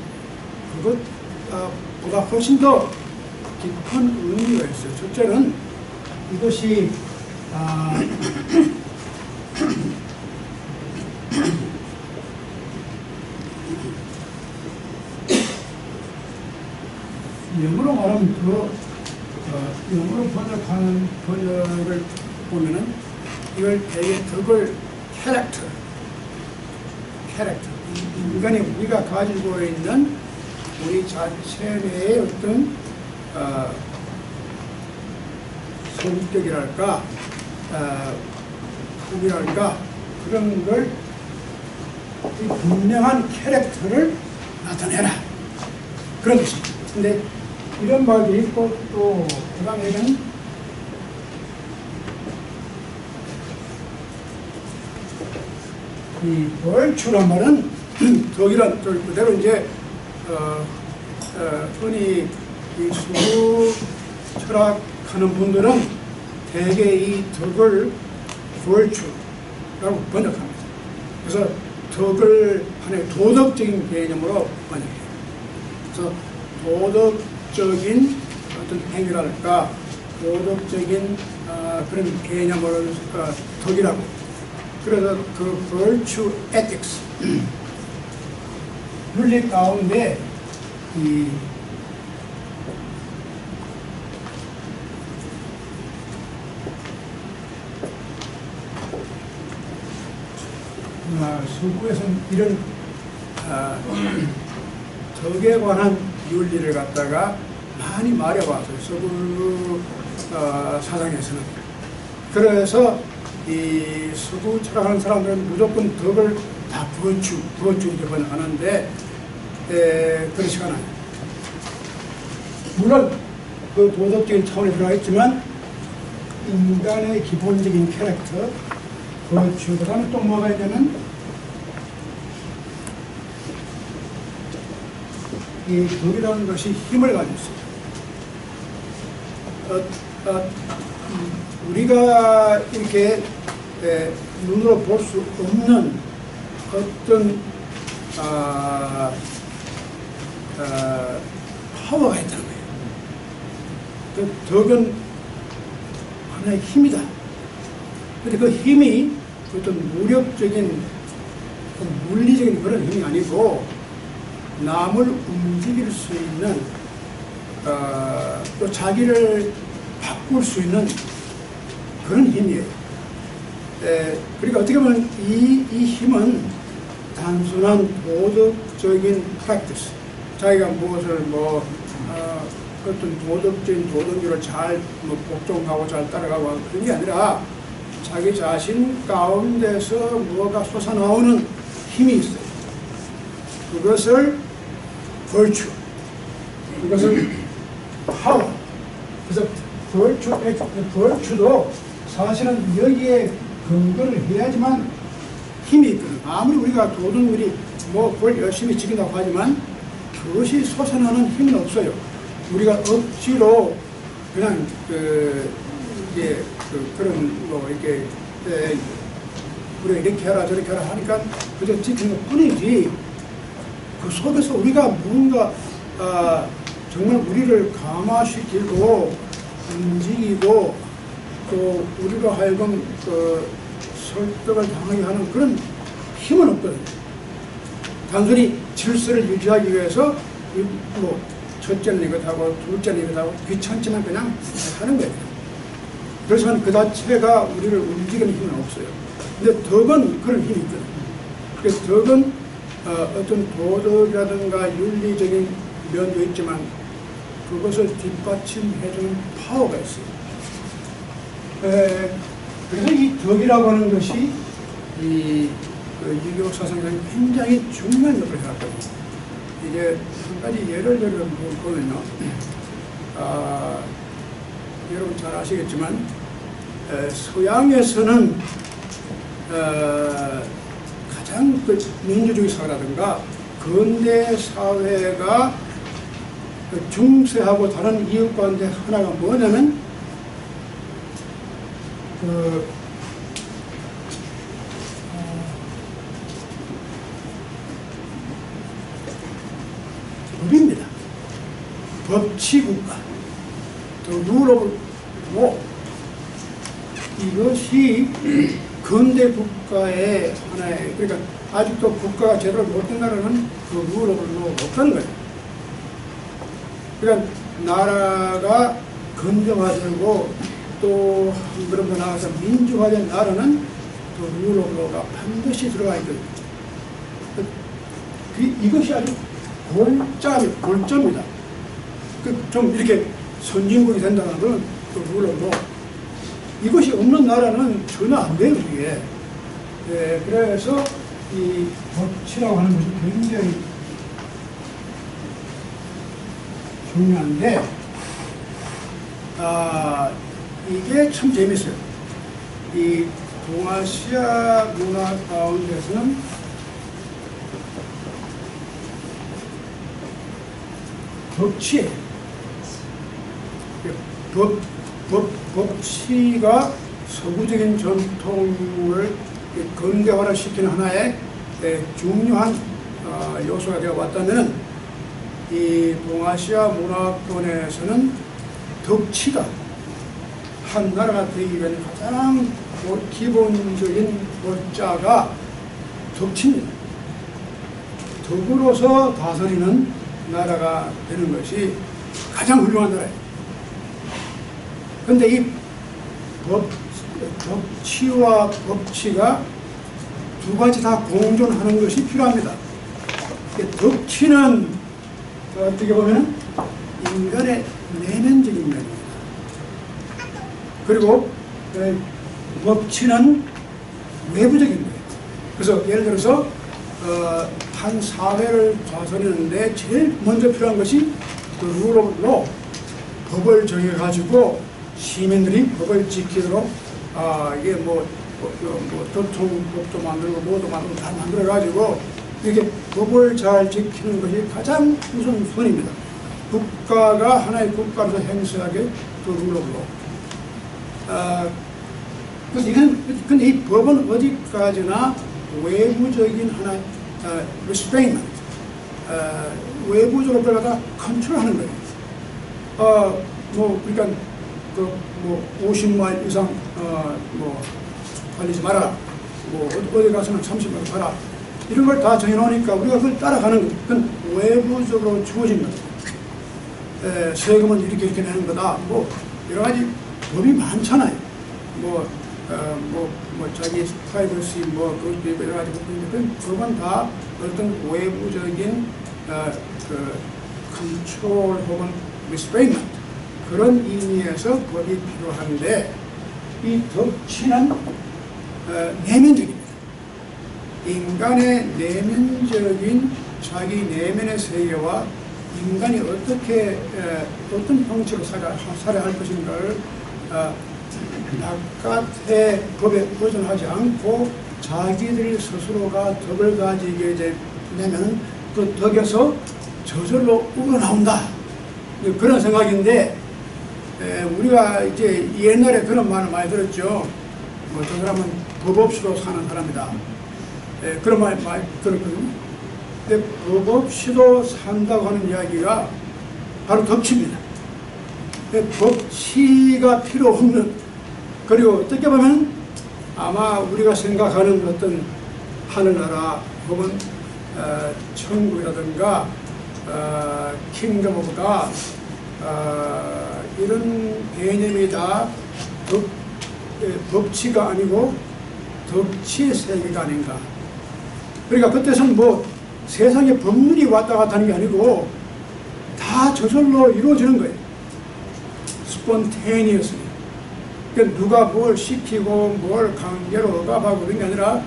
Speaker 3: 그것보다 훨씬 더 깊은 의미가 있어요. 첫째는 이것이 영어로 말하면 영어로 번역하는 번역을 보면은 이걸 되게 덕을 캐릭터 인간이 우리가 가지고 있는 우리 자체 내의 어떤 성격이랄까 품이랄까 그런 걸 이 분명한 캐릭터를 나타내라 그런 것입니다. 근데 이런 말도 있고 또 그다음에는 이 virtue란 말은 덕이란 뜻 그대로 이제 흔히 이 수구 철학하는 분들은 대개 이 덕을 virtue라고 번역합니다. 그래서 덕을 하나의 도덕적인 개념으로 번역해요. 그래서 도덕적인 어떤 행위랄까 도덕적인 그런 개념을 덕이라고. 그래서 그 virtue ethics 윤리 가운데 이 서구에서는 이런 덕에 관한 윤리를 갖다가 많이 말해왔어요. 서구 사상에서는. 그래서 이 서구 철학하는 사람들은 무조건 덕을 다 버추 이렇게 번역하는데 그렇지 않아요. 물론 그 도덕적인 차원에 들어가 있지만 인간의 기본적인 캐릭터 버추 그다음에 또 뭐가 있냐면 이 덕이라는 것이 힘을 가지고 있어요. 우리가 이렇게 눈으로 볼 수 없는 어떤 파워가 있다는 거예요. 그 덕은 하나의 힘이다. 근데 그 힘이 어떤 무력적인 물리적인 그런 힘이 아니고 남을 움직일 수 있는 또 자기를 바꿀 수 있는 그런 힘이에요. 그러니까 어떻게 보면 이 힘은 단순한 도덕적인 프랙티스, 자기가 무엇을 어떤 도덕적인 도덕률을 잘 복종하고 잘 따라가고 그런 게 아니라 자기 자신 가운데서 무엇가 솟아나오는 힘이 있어요. 그것을 virtue, 그것을 power. 그래서 virtue도 사실은 여기에 근거를 해야지만 힘이 있거든. 아무리 우리가 도둑들이 뭐 그걸 열심히 지킨다고 하지만 그것이 솟아나는 힘은 없어요. 우리가 억지로 그냥 그런 뭐 이렇게 우리가 이렇게 해라 저렇게 해라 하니까 그저 지키는 것 뿐이지, 그 속에서 우리가 뭔가 정말 우리를 감화시키고 움직이고 또 우리로 하여금 설득을 당하게 하는 그런 힘은 없거든요. 단순히 질서를 유지하기 위해서 뭐 첫째는 이것하고 둘째는 이것하고 귀찮지만 그냥 하는 거예요. 그렇지만 그 자체가 우리를 움직이는 힘은 없어요. 근데 덕은 그런 힘이 있거든요. 그래서 덕은 어떤 도덕이라든가 윤리적인 면도 있지만 그것을 뒷받침해주는 파워가 있어요. 그래서 이 덕이라고 하는 것이 이 유교 사상에서 굉장히 중요한 역할을 해왔거든요. 이제 한 가지 예를 보면요. 여러분 잘 아시겠지만 서양에서는 가장 민주주의 사회라든가 근대 사회가 중세하고 다른 이유 가운데 하나가 뭐냐면 법입니다. 법치국가, 또 룰 오브 이것이 근대 국가의 하나의, 그러니까 아직도 국가가 제대로 못된 나라는 그 룰 오브 없다는 거예요. 그러니까 나라가 건정화되고 또 한 걸음 더 나아가서 민주화된 나라는 그 룰 오브가 반드시 들어가 있거든요. 이것이 아주 골자입니다. 좀 이렇게 선진국이 된다는 건 그 룰 오브, 이것이 없는 나라는 전혀 안 돼요, 이게. 그래서 이 법치라고 하는 것이 굉장히 중요한데, 이게 참 재밌어요. 이 동아시아 문화 가운데서는 법치, 법치가 서구적인 전통을 근대화를 시키는 하나의 중요한 요소가 되어 왔다면, 이 동아시아 문화권에서는 덕치가 한 나라가 되기 위한 가장 기본적인 골자가 덕치입니다. 덕으로서 다스리는 나라가 되는 것이 가장 훌륭한 나라예요. 그런데 이 덕치와 법치가 두 가지 다 공존하는 것이 필요합니다. 덕치는 어떻게 보면 인간의 내면적인 면입니다. 그리고 법치는 외부적인 거예요. 그래서 예를 들어서 한 사회를 다스리는데 제일 먼저 필요한 것이 그 룰 오브 로, 법을 정해가지고 시민들이 법을 지키도록 이게 교통법도 만들고 뭐도 만들고 다 만들어가지고 이렇게 법을 잘 지키는 것이 가장 우선순위입니다. 국가가 하나의 국가로서 행사하게 그 룰 오브 로. 근데 이 법은 어디까지나 외부적인 하나의 restraint, 외부적으로 들어가다 컨트롤하는 거예요. 그러니까 50마일 이상 달리지 마라, 어디 가서는 30마일 가라, 이런 걸 다 정해놓으니까 우리가 그걸 따라가는 거예요. 그건 외부적으로 주어진 거예요. 세금은 이렇게 내는 거다. 여러 가지 법이 많잖아요. 자기 프라이버시 그것도 있고 여러 가지 법인데, 그건 다 어떤 외부적인 컨트롤 혹은 리스트레인먼트, 그런 의미에서 법이 필요한데, 이 덕치는 내면적입니다. 인간의 내면적인 자기 내면의 세계와 인간이 어떻게 어떤 형체로 살아야 할 것인가를 바깥의 법에 의존하지 않고 자기들 스스로가 덕을 가지게 되면 그 덕에서 저절로 우러나온다. 그런 생각인데, 우리가 이제 옛날에 그런 말을 많이 들었죠. 저 사람은 법 없이도 사는 사람이다. 그런 말 많이 들었거든요. 근데 법 없이도 산다고 하는 이야기가 바로 덕치입니다. 법치가 필요 없는, 그리고 어떻게 보면 아마 우리가 생각하는 어떤 하늘나라 혹은 천국이라든가 킹덤 오브 갓 이런 개념이 다 법치가 아니고 덕치의 세계가 아닌가. 그러니까 그때서는 뭐 세상에 법률이 왔다 갔다 하는 게 아니고 다 저절로 이루어지는 거예요. 스폰테니어스리. 그러니까 누가 뭘 시키고 뭘 강제로 억압하고 그런 게 아니라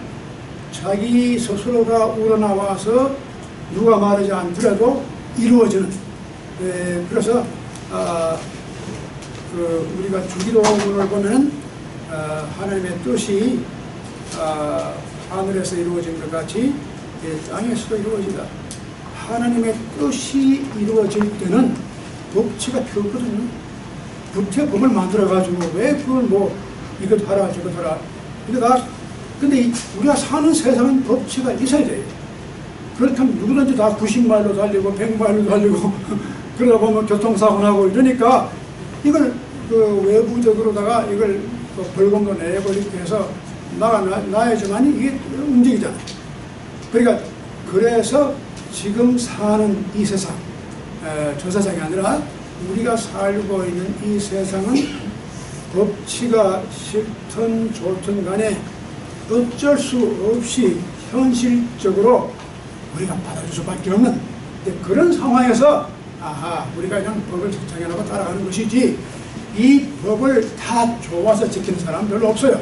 Speaker 3: 자기 스스로가 우러나와서 누가 말하지 않더라도 이루어지는. 그래서 우리가 주기도문을 보면은 하나님의 뜻이 하늘에서 이루어진 것 같이 땅에서도 이루어진다. 하나님의 뜻이 이루어질 때는 법치가 필요 없거든요. 부태법을 만들어가지고 왜 그걸 뭐 이것 하라 저것 하라 이거 다. 근데 우리가 사는 세상은 법치가 있어야 돼요. 그렇다면 누구든지 다 90마일로 달리고 100마일로 달리고 그러다 보면 교통사고 나고 이러니까 이걸 그 외부적으로다가 이걸 벌금도 내고 이렇게 해서 나야지만 이게 움직이잖아요. 그러니까 그래서 지금 사는 이 세상, 저 세상이 아니라 우리가 살고 있는 이 세상은 법치가 싫든 좋든 간에 어쩔 수 없이 현실적으로 우리가 받아줄 수밖에 없는 그런 상황에서 우리가 그냥 법을 정해놓고 따라가는 것이지 이 법을 다 좋아서 지키는 사람은 별로 없어요.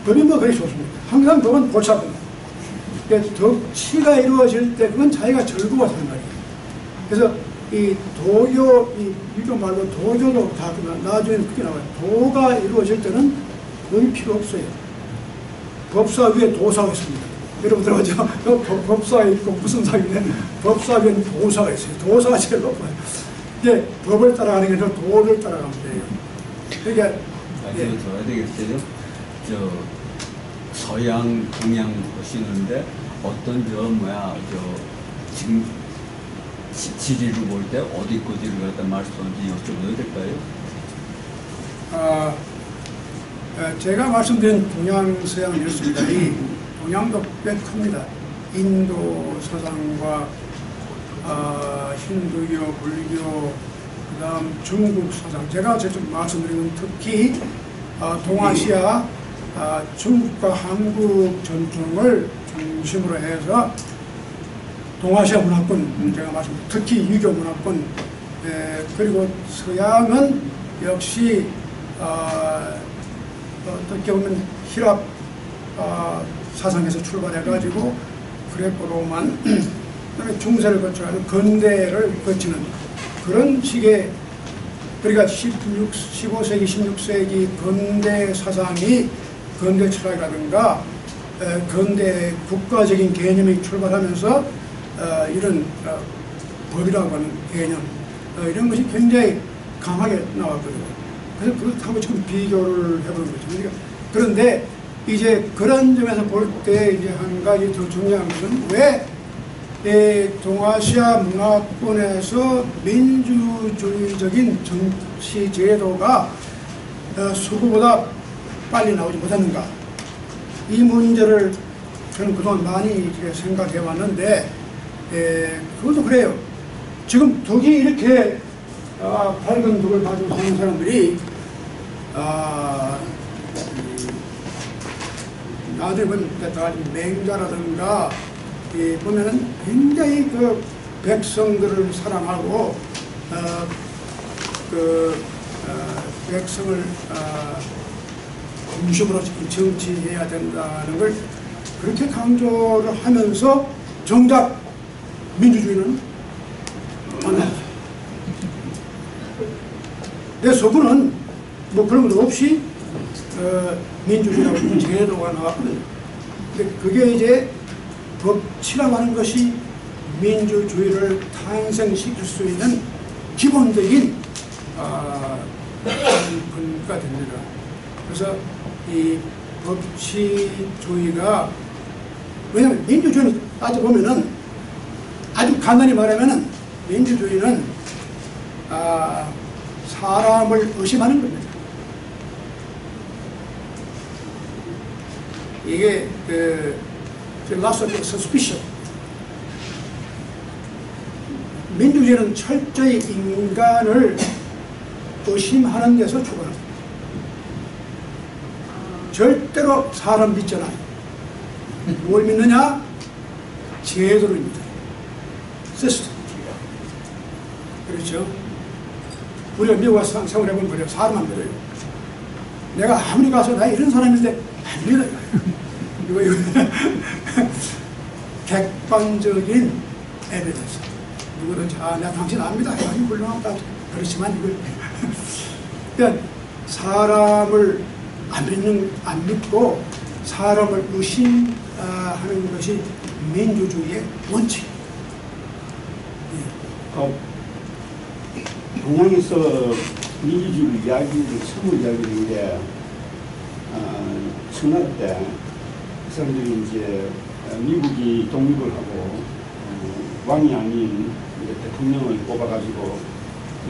Speaker 3: 법이 뭐 그리 좋습니다. 항상 법은 골치 아픕니다. 덕치가 이루어질 때 그건 자기가 즐거워서 하는 말이에요. 그래서 이 도교, 이 유교 말로 도교도 다 나중에 그렇게 나와요. 도가 이루어질 때는 법이 필요 없어요. 법사 위에 도사가 있습니다. 여러분 들어보죠? 법사가 있고 무슨 사이인데 법사 위에 도사가 있어요. 도사가 제일 높아요. 이게 법을 따라가는 게 아니라 도를 따라가면 돼요. 그러니까
Speaker 4: 들어야 되겠어요. 서양, 동양 보시는데 어떤 지금 지리를 볼 때 어디 거지를 갖다 말씀하는지 여쭤봐도 될까요?
Speaker 3: 제가 말씀드린 동양, 서양은 이렇습니다. 이 동양도 꽤 큽니다. 인도 서상과 힌두교, 불교, 그 다음 중국 서상. 제가 지금 말씀드리는 특히 동아시아, 중국과 한국 전통을 중심으로 해서 동아시아 문화권, 제가 말씀드린 특히 유교 문화권, 그리고 서양은 역시 어떻게 보면 히랍 사상에서 출발해가지고 그레코 로만, 그다음에 중세를 거쳐가지고 근대를 거치는 그런 식의, 그러니까 15세기, 16세기 근대 사상이 근대 철학이라든가 근대 국가적인 개념이 출발하면서 이런 법이라고 하는 개념, 이런 것이 굉장히 강하게 나왔거든요. 그래서 그렇다고 지금 비교를 해보는 거죠. 그런데 이제 그런 점에서 볼 때 이제 한 가지 더 중요한 것은 왜 동아시아 문화권에서 민주주의적인 정치 제도가 서구보다 빨리 나오지 못했는가? 이 문제를 저는 그동안 많이 생각해 왔는데, 그것도 그래요. 지금 덕이 이렇게 밝은 덕을 가지고 사는 사람들이 나중에 보면 맹자라든가 보면은 굉장히 그 백성들을 사랑하고 백성을 중심으로 정치해야 된다는 걸 그렇게 강조를 하면서 정작 민주주의는 안 나죠. 내 서구는 뭐 그런 것 없이 민주주의라고 제도가 나왔거든요. 근데 그게 이제 법치라고 하는 것이 민주주의를 탄생시킬 수 있는 기본적인 근거가 됩니다. 그래서 이 법치주의가, 왜냐하면 민주주의는 따져보면은 아주 간단히 말하면은 민주주의는 사람을 의심하는 겁니다. 이게 philosophy of suspicion. 민주주의는 철저히 인간을 의심하는 데서 출발합니다. 절대로 사람 믿지 않아요. 뭘 믿느냐? 제도를 믿어요. 시스템. 그렇죠? 우리가 미국 와서 생활해보면 그래요. 사람 안 믿어요. 내가 아무리 가서 나 이런 사람인데 안 믿어요. 이거 객관적인 에비던스. 누구든지 내가 당신 압니다. 아주 훌륭하다. 그렇지만 이걸 그러니까 사람을 안 믿고 사람을 의심하는 것이 민주주의의 원칙.
Speaker 5: 동양에서 민주주의 이야기를 처음 이야기했는데 청나라 때 그 사람들이 이제 미국이 독립을 하고 왕이 아닌 대통령을 뽑아가지고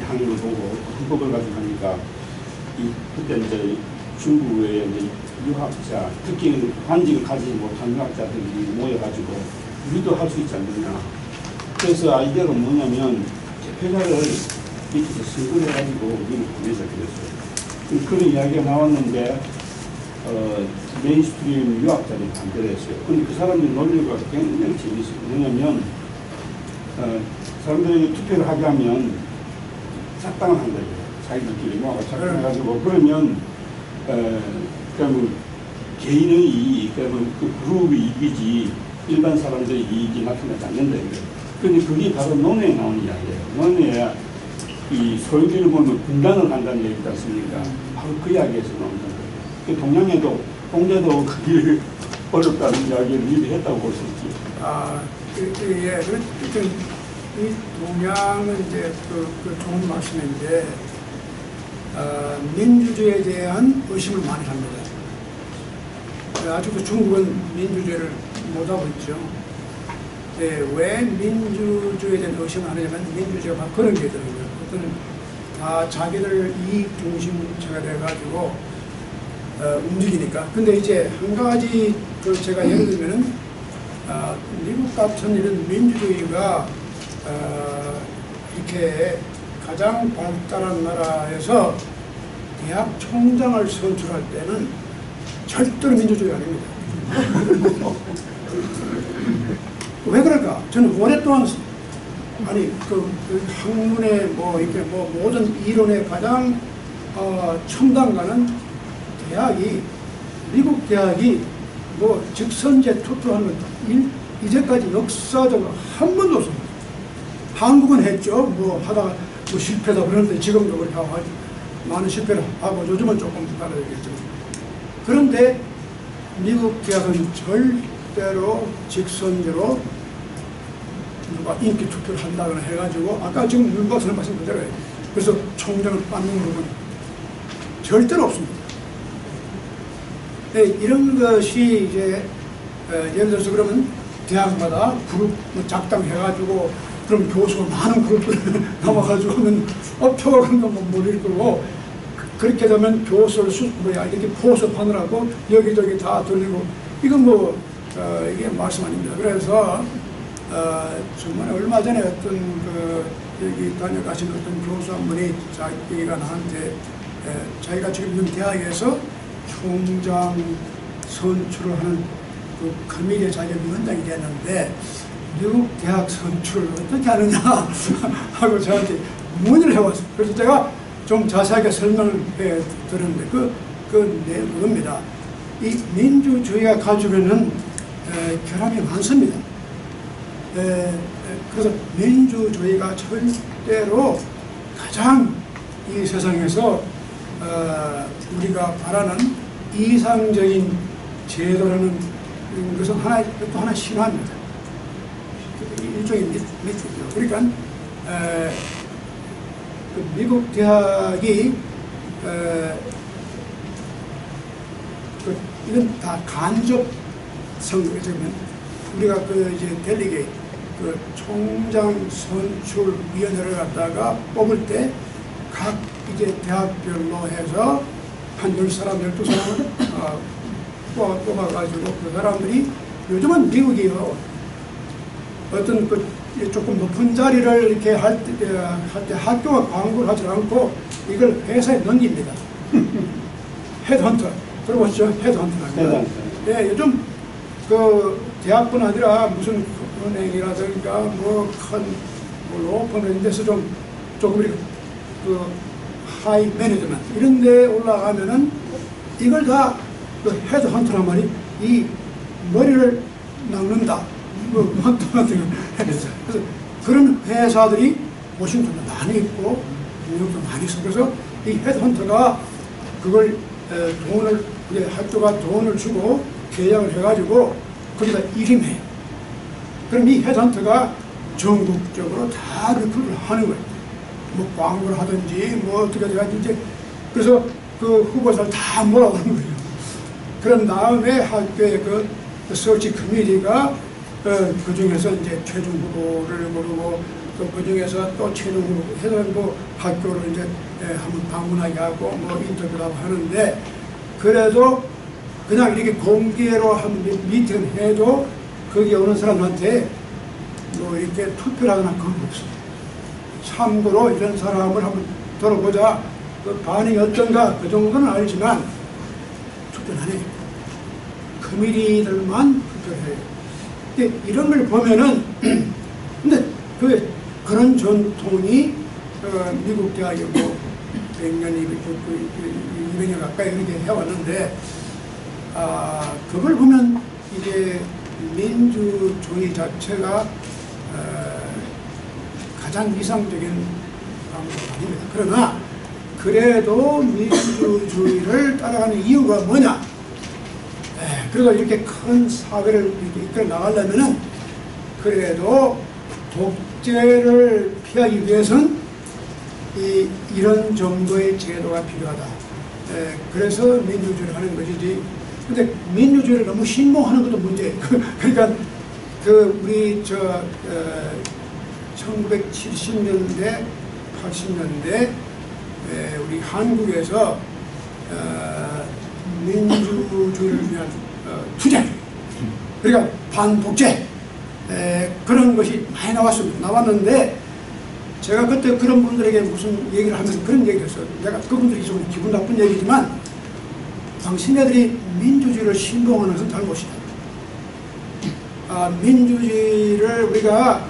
Speaker 5: 항의를 보고 헌법을 가지고 하니까 그때 이제 중국의 이제 유학자, 특히 관직을 가지지 못한 유학자들이 모여가지고 우리도 할 수 있지 않느냐. 그래서 아이디어가 뭐냐면 대표자를 밑에서 선거를 해가지고 우리를 보내자 그랬어요. 그런 이야기가 나왔는데 메인스트림 유학자들이 반대를 했어요. 근데 그 사람들 논리가 굉장히 재밌어요. 왜냐면 사람들이 투표를 하게 하면 작당을 한다고요. 자기들끼리 모아가 작당해가지고 그러면 그러면 개인의 이익, 그러면 그 그룹의 이익이지 일반 사람들의 이익이 나타나지 않는다 이거예요. 그런데 그게 바로 논의에 나오는 이야기예요. 논의에 이 소유주의를 보면 분단을 한다는 얘기지 않습니까? 바로 그 이야기에서 나온다는 거예요. 그 동양에도 공자도 그게 어렵다는 이야기를 미리 했다고 볼 수 있지.
Speaker 3: 예, 이 동양은 이제 그 좋은 말씀인데 민주주의에 대한 의심을 많이 합니다. 아직도 중국은 민주주의를 못하고 있죠. 네, 왜 민주주의에 대한 의심을 하느냐면 민주주의가 바로 그런 게 있더라고요. 어떤 다 자기들 이익 중심체가 돼가지고 움직이니까. 근데 이제 한 가지 제가 예를 들면은 미국 같은 이런 민주주의가 이렇게 가장 발달한 나라에서 대학 총장을 선출할 때는 절대로 민주주의가 아닙니다. 왜 그럴까? 저는 오랫동안 그 학문의 이렇게 모든 이론의 가장 첨단가는 대학이 미국 대학이 직선제 투표하는 건 이제까지 역사적으로 한 번도 없습니다. 한국은 했죠. 하다가 실패다 그러는데 지금도 그렇게 하고 많은 실패를 하고 요즘은 조금 달라지겠죠. 그런데 미국 대학은 절대로 직선제로 누가 인기 투표를 한다거나 해가지고 아까 지금 윤 박사님 말씀 그대로예요. 그래서 총장을 뽑는 부분 절대로 없습니다. 네, 이런 것이 이제 예를 들어서 그러면 대학마다 그룹 작당해가지고 그럼 교수가 많은 그룹을 남아가지고 하면 표가 못 몰릴 거고 그렇게 되면 교수를 이렇게 포섭하느라고 여기저기 다 돌리고 이건 이게 말씀 아닙니다. 그래서 정말 얼마 전에 어떤 여기 다녀가신 어떤 교수 한 분이 자기가 나한테 자기가 지금 있는 대학에서 총장 선출을 하는 그 커미디에 자기가 위원장이 됐는데 미국 대학 선출을 어떻게 하느냐 하고 저한테 문의를 해왔어요. 그래서 제가 좀 자세하게 설명을 해 드렸는데 그겁니다. 이 민주주의가 가지고 있는 결함이 많습니다. 그래서 민주주의가 절대로 가장 이 세상에서 우리가 바라는 이상적인 제도라는 것은 또 하나 신화입니다. 일종의 미트죠. 그러니까 그 미국 대학이 이건 다 간접 선거면 우리가 이제 델리게 총장 선출위원회를 갖다가 뽑을 때 각 이제 대학별로 해서 한 10사람, 12사람을 뽑아가지고 그 사람들이 요즘은 미국이요. 어떤 조금 높은 자리를 이렇게 할 때 학교가 광고를 하지 않고 이걸 회사에 넘깁니다. 헤드헌터. 들어보셨죠? 헤드헌터라는. 예, 요즘 대학뿐 아니라 무슨 은행이라든가 뭐 큰 로펌 이런 데서 조금 이렇게 하이 매니저먼트 이런 데 올라가면은 이걸 다 헤드헌터란 말이 이 머리를 낚는다. 그래서 그런 회사들이 워싱턴도 많이 있고 뉴욕도 많이 있어. 그래서 이 헤드헌터가 그걸 학교가 돈을 주고 계약을 해가지고 거기다 일임해요. 그럼 이 헤드헌터가 전국적으로 다 리크루트를 하는 거예요. 뭐 광고를 하든지 뭐 어떻게 해가지고 그래서 그 후보자를 다 몰아오는 거예요. 그런 다음에 학교의 그 서치 커미티가 그 중에서 이제 최종 후보를 고르고 또 그 중에서 또 최종 후보 해서 뭐 학교를 이제 한번 방문하게 하고 뭐 인터뷰를 하고 하는데 그래도 그냥 이렇게 공개로 한 미팅을 해도 거기 오는 사람한테 뭐 이렇게 투표를 하거나 그런 거 없어요. 참고로 이런 사람을 한번 들어보자. 그 반응이 어떤가 그 정도는 알지만 투표는 안 해요. 커미티들만 투표를 해요. 근데 이런 걸 보면은 근데 그런 전통이 미국 대학이 뭐 100년, 200년 가까이 이렇게 해왔는데 그걸 보면 이게 민주주의 자체가 가장 이상적인 방법은 아닙니다. 그러나 그래도 민주주의를 따라가는 이유가 뭐냐? 그래서 이렇게 큰 사회를 이렇게 이끌어 나가려면은 그래도 독재를 피하기 위해서는 이런 정도의 제도가 필요하다. 그래서 민주주의를 하는 것이지. 근데 민주주의를 너무 신봉하는 것도 문제예요. 그러니까 우리 1970년대, 80년대 우리 한국에서 민주주의를 위한 투쟁, 그러니까 반독재 그런 것이 많이 나왔는데 제가 그때 그런 분들에게 무슨 얘기를 하면서 그런 얘기를 했어요. 내가 그분들이 좀 기분 나쁜 얘기지만 당신네들이 민주주의를 신봉하는 것은 잘못이다. 민주주의를 우리가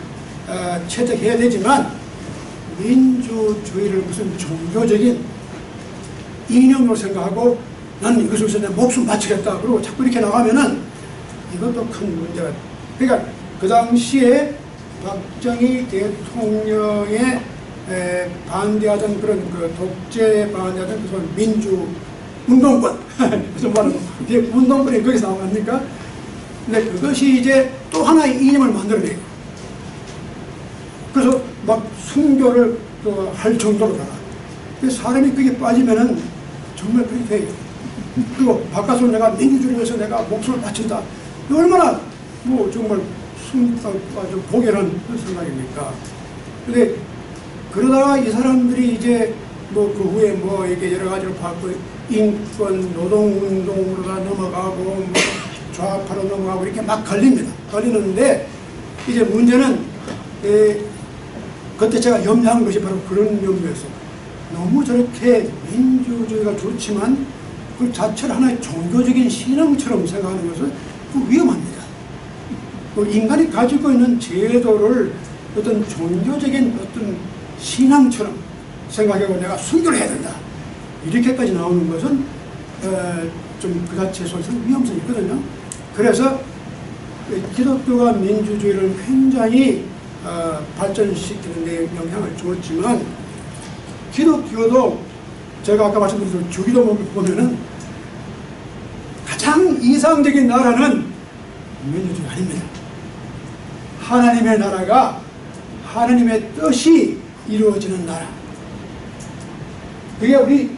Speaker 3: 채택해야 되지만 민주주의를 무슨 종교적인 이념으로 생각하고 나는 이것을 위해서 내 목숨 바치겠다 그러고 자꾸 이렇게 나가면은 이것도 큰 문제가. 그러니까 그 당시에 박정희 대통령의 반대하던 그런 독재 반대하던 그런 민주 운동권 무슨 말은 운동권이 거기서 나온 겁니까? 근데 그것이 이제 또 하나의 이념을 만들어내요. 그래서 막 순교를 할 정도로 가라. 사람이 그게 빠지면은 정말 그렇게 돼요. 그리고 바깥으로 내가 민주주의를 위해서 내가 목숨을 바친다. 얼마나 뭐 정말 아주 고결한 생각입니까? 근데 그러다가 이 사람들이 이제 뭐 그 후에 뭐 이게 여러 가지로 받고 인권 노동운동으로 다 넘어가고 뭐 좌파로 넘어가고 이렇게 막 걸리는데 이제 문제는 그때 제가 염려한 것이 바로 그런 염려였어요. 너무 저렇게 민주주의가 좋지만 그 자체를 하나의 종교적인 신앙처럼 생각하는 것은 위험합니다. 인간이 가지고 있는 제도를 어떤 종교적인 어떤 신앙처럼 생각하고 내가 순교를 해야 된다. 이렇게까지 나오는 것은 좀 그 자체에서 위험성이 있거든요. 그래서 기독교가 민주주의를 굉장히 발전시키는 데 영향을 주었지만 기독교도 제가 아까 말씀드린 주기도 보면은 가장 이상적인 나라는 민주주의 아닙니다. 하나님의 나라가 하나님의 뜻이 이루어지는 나라. 그게 우리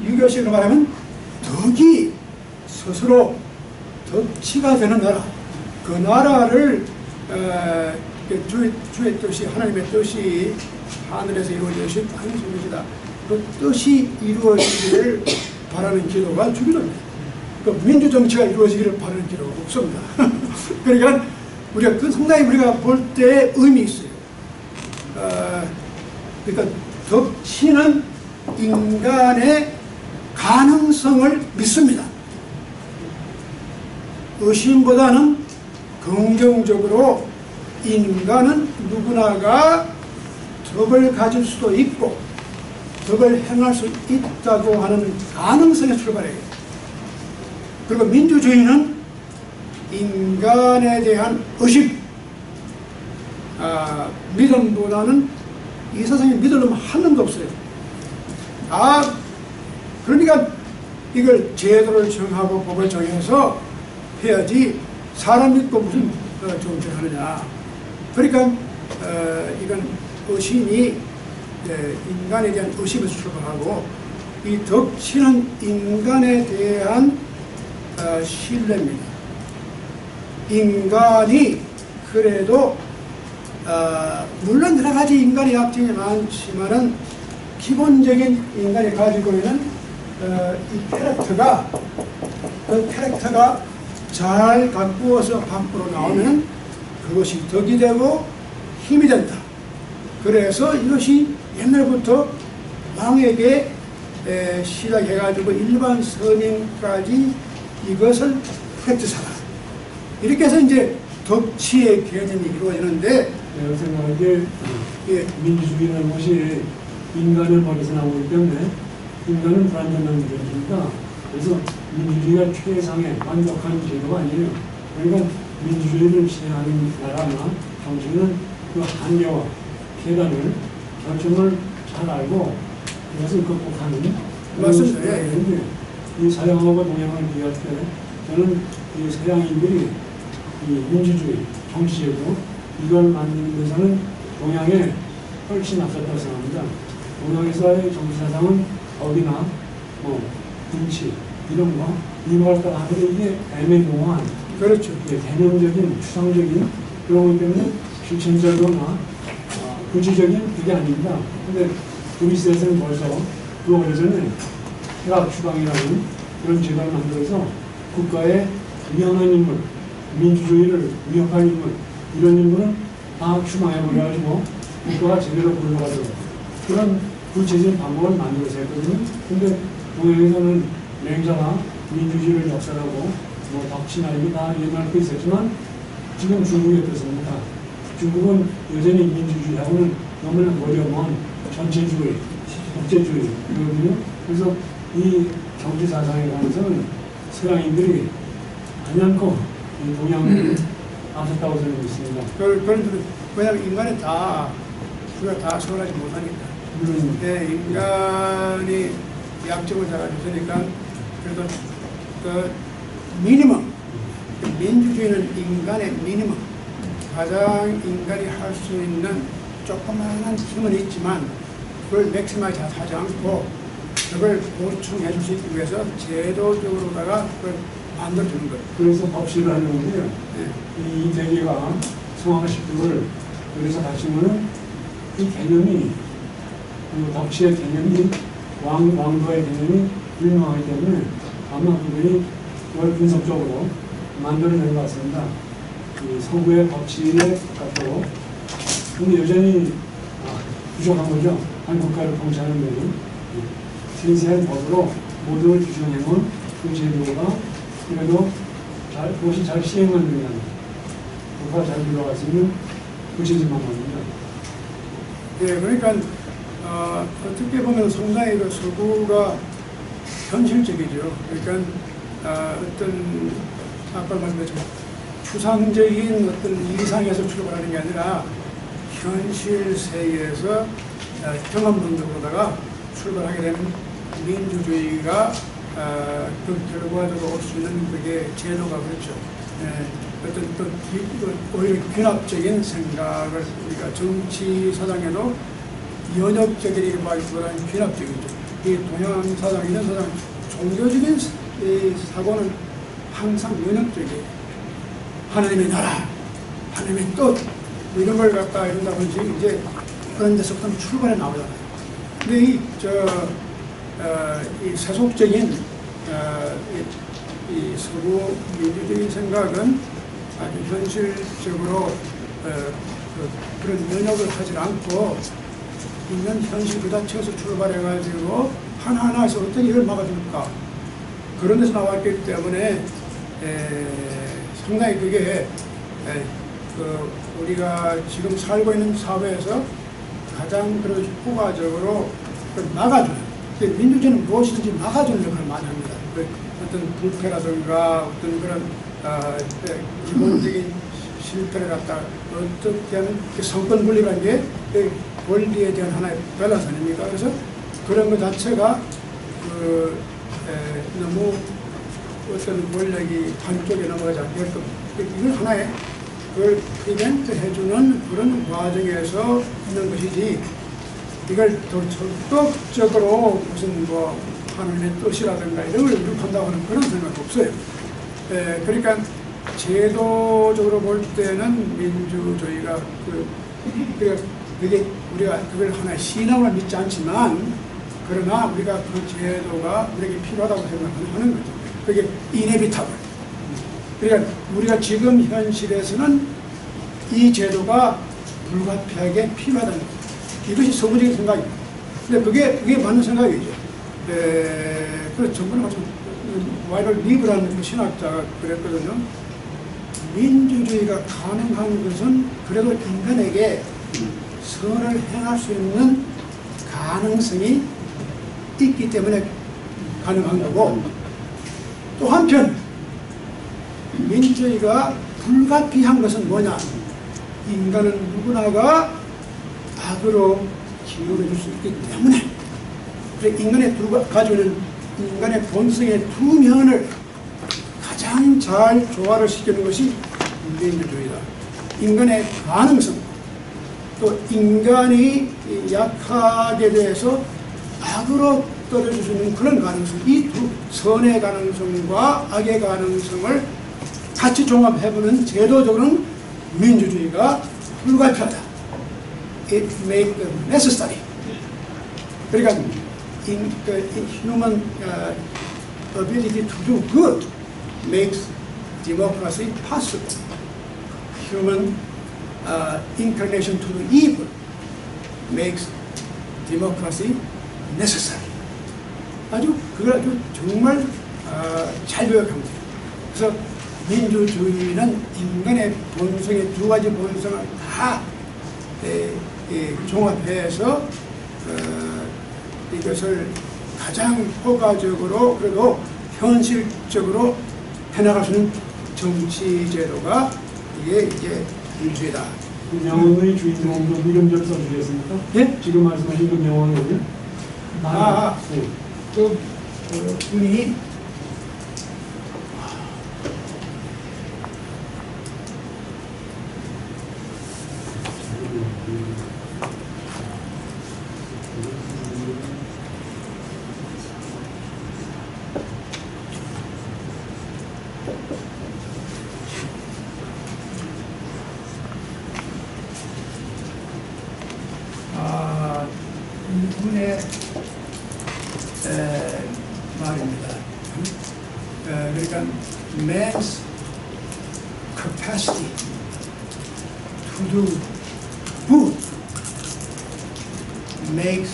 Speaker 3: 유교식으로 말하면 덕이 스스로 덕치가 되는 나라. 그 나라를 주의 뜻이, 하나님의 뜻이 하늘에서 이루어지듯이 땅에서 이루어지다. 그 뜻이 이루어지기를 바라는 기도가 주기도입니다. 그 민주정치가 이루어지기를 바라는 기도가 없습니다. 그러니까 우리가 그 상당히 우리가 볼 때 의미 있어요. 그러니까 덕치는 인간의 가능성을 믿습니다. 의심보다는 긍정적으로 인간은 누구나가 덕을 가질 수도 있고 덕을 행할 수 있다고 하는 가능성에 출발해요. 그리고 민주주의는 인간에 대한 의심, 믿음보다는 이 세상에 믿을 놈 한 놈도 없어요. 그러니까 이걸 제도를 정하고 법을 정해서 해야지 사람 믿고 무슨 정치를 하느냐. 그러니까 이건 의심이 인간에 대한 의심에서 출발하고 이 덕치는 인간에 대한 신뢰입니다. 인간이 그래도 물론 여러 가지 인간의 약점이 많지만은 기본적인 인간이 가지고 있는 이 캐릭터가 잘 가꾸어서 밖으로 나오면 그것이 덕이 되고 힘이 된다. 그래서 이것이 옛날부터 왕에게 시작해가지고 일반 서민까지 이것을 획득하라. 이렇게 해서 이제 덕치의 개념이 이루어지는데,
Speaker 6: 생각하기에 민주주의라는 것이 인간을 머리에서 나오기 때문에 인간은 불완전한 존재니까, 그래서 민주주의가 최상의 완벽한 제도가 아니에요. 그러니까 민주주의를 시행하는 나라나 정치는 그 한계와 계단을 결정을 잘 알고 그것을 극복하는.
Speaker 3: 맞습니다.
Speaker 6: 이 서양하고 동양을 비교할 때 저는 이 서양인들이 이 민주주의, 정치제도 이걸 만드는 데서는 동양에 훨씬 앞섰다고 생각합니다. 동양에서의 정치사상은 법이나 분치 이런 거 이용할까 하는데 이게 애매모호한,
Speaker 3: 그렇죠.
Speaker 6: 개념적인, 추상적인 그런 것 때문에 실천적으로나 구체적인 그게 아닙니다. 근데 그리스에서는 벌써 그 오래전에 해학 추방이라는 그런 제도를 만들어서 국가의 위험한 인물, 민주주의를 위협할 인물, 이런 인물은 다 추방해버려가지고 국가가 제대로 굴러가도록 그런 구체적인 방법을 만들어서 했거든요. 근데 동양에서는 맹자가 민주주의를 역설하고 덕치나 이게 다 옛날부터 있었지만 지금 중국이 어떻습니까? 중국은 여전히 민주주의하고는 너무나 거리가 먼 전체주의, 국제주의거든요. 그래서 이 정치 사상에 관해서는 서양인들이 단연코 동양을 앞섰다고 저는 믿습니다.
Speaker 3: 왜냐하면 인간은 우리가 다 소홀하지 못하니까.
Speaker 6: 물론
Speaker 3: 인간이 약점을 잘 가졌으니까 그래도 그 미니멈, 민주주의는 인간의 미니멈, 가장 인간이 할 수 있는 조그마한 힘은 있지만 그걸 맥시마이즈 하지 않고 그걸 보충해 줄 수 있기 위해서 제도적으로다가 그걸 만들어주는 거예요.
Speaker 6: 그래서 법시를 하는 건데요. 이 대개가 성황십두를 그래서 가시면은 이 개념이 그 법시의 개념이 왕도의 개념이 불명하기 때문에 아마 그들이 그걸 분석적으로 만들어낸 것 같습니다. 그 서구의 법치에 가까워. 근데 여전히 부족한 거죠. 한 국가를 통치하는 데는 세세한 법으로 모두를 규정해놓은 그 제도가 그래도 그것이 잘 시행만 되면 국가가 잘 들어갈 수 있는 구체적인 방법입니다.
Speaker 3: 그러니까 어떻게 보면 상당히 그 서구가 현실적이죠. 그러니까 어떤 아까 말씀드렸지만 추상적인 어떤 이상에서 출발하는 게 아니라 현실 세계에서 경험론적으로다가 출발하게 되는 민주주의가 그 결과적으로 올 수 있는 그게 제도가 그렇죠. 어떤 또 오히려 귀납적인 생각을 우리가 정치 사상에도 연역적이라고 하기보다는 귀납적이죠. 이 동양 사상, 이런 사상, 종교적인 이 사고는 항상 연역적이에요. 하나님의 나라, 하나님의 뜻, 이런 걸 갖다 이런다 보지 이제 그런 데서부터 출발해 나오잖아요. 근데 이 세속적인 이 서구 민주주의 생각은 아주 현실적으로 그런 연역을 하지 않고 있는 현실 그 자체에서 출발해가지고 하나하나에서 어떻게 이걸 막아줄까 그런 데서 나왔기 때문에 상당히 그게 우리가 지금 살고 있는 사회에서 가장 그런 효과적으로 막아주는 민주주의는 무엇이든지 막아주는 역할을 많이 합니다. 어떤 부패라든가 어떤 그런 기본적인 실패를 갖다 어떻게 하면 성권 분리라는 게 권리에 대한 하나의 밸런스 아닙니까? 그래서 그런 것 자체가 너무 어떤 권력이 한쪽에 넘어가지 않게끔 이걸 하나의 그걸 프리벤트 해주는 그런 과정에서 있는 것이지 이걸 더 적극적으로 무슨 뭐 하늘의 뜻이라든가 이런 걸 이룩한다고 하는 그런 생각 없어요. 그러니까 제도적으로 볼 때는 민주주의가 그게 우리가 그걸 하나의 신앙을 믿지 않지만 그러나 우리가 그 제도가 우리에게 필요하다고 생각하는 거죠. 그게 이네비타블. 그러니까 우리가 지금 현실에서는 이 제도가 불가피하게 필요하다는 거죠. 이것이 서구적인 생각입니다. 근데 그게 맞는 생각이죠. 그래서 전번에 말씀 와이럴 리브라는 그 신학자가 그랬거든요. 민주주의가 가능한 것은 그래도 인간에게 선을 행할 수 있는 가능성이 있기 때문에 가능한 거고 또 한편 민주주의가 불가피한 것은 뭐냐? 인간은 누구나가 악으로 기울어질 수 있기 때문에 인간의 가지고 있는 인간의 본성의 두 면을 가장 잘 조화를 시키는 것이 민주주의다. 인간의 가능성, 또 인간이 약하게 대해서 악으로 떨어질 수 있는 그런 가능성, 이 두 선의 가능성과 악의 가능성을 같이 종합해보는 제도적으로는 민주주의가 불가피하다. It makes them necessary. 그러니까 human ability to do good makes democracy possible. Human inclination to do evil makes democracy necessary. 그걸 아주 정말 잘 요약합니다. 그래서 민주주의는 인간의 본성의 두 가지 본성을 다 종합해서 이것을 가장 효과적으로 그리고 현실적으로 해나갈 수 있는 정치 제도가 이게 이제 민주주의다.
Speaker 6: 명언의 주인공도 이름 좀 써주겠습니까?
Speaker 3: 예?
Speaker 6: 지금 말씀하신 그 명언을
Speaker 3: 분이 이분의 말입니다. 그러니까 man's capacity to do good makes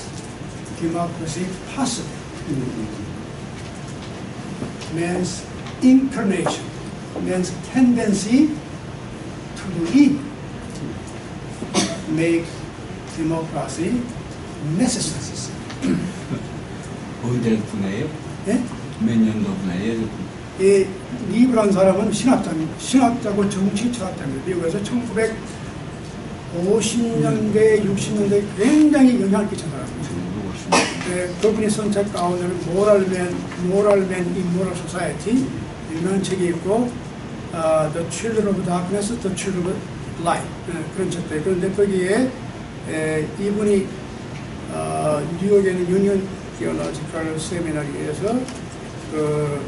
Speaker 3: democracy possible. Man's inclination, man's tendency to do evil makes democracy necessary.
Speaker 4: 어디에 분해요?
Speaker 3: 예?
Speaker 4: 몇 년도 분해요?
Speaker 3: 이 리브라는 사람은 신학자고 정치 철학자입니다. 미국에서 1950년대, 60년대에 굉장히 영향을 끼친 사람입니다. 그분이 쓴 책 가운데는 모랄맨 임모럴 소사이티 유명한 책이 있고 The Children of Darkness, The Children of Light 그런 책도 있고 그런데 거기에 이분이 뉴욕에 있는 유니언 디올로지컬 세미나리에서 그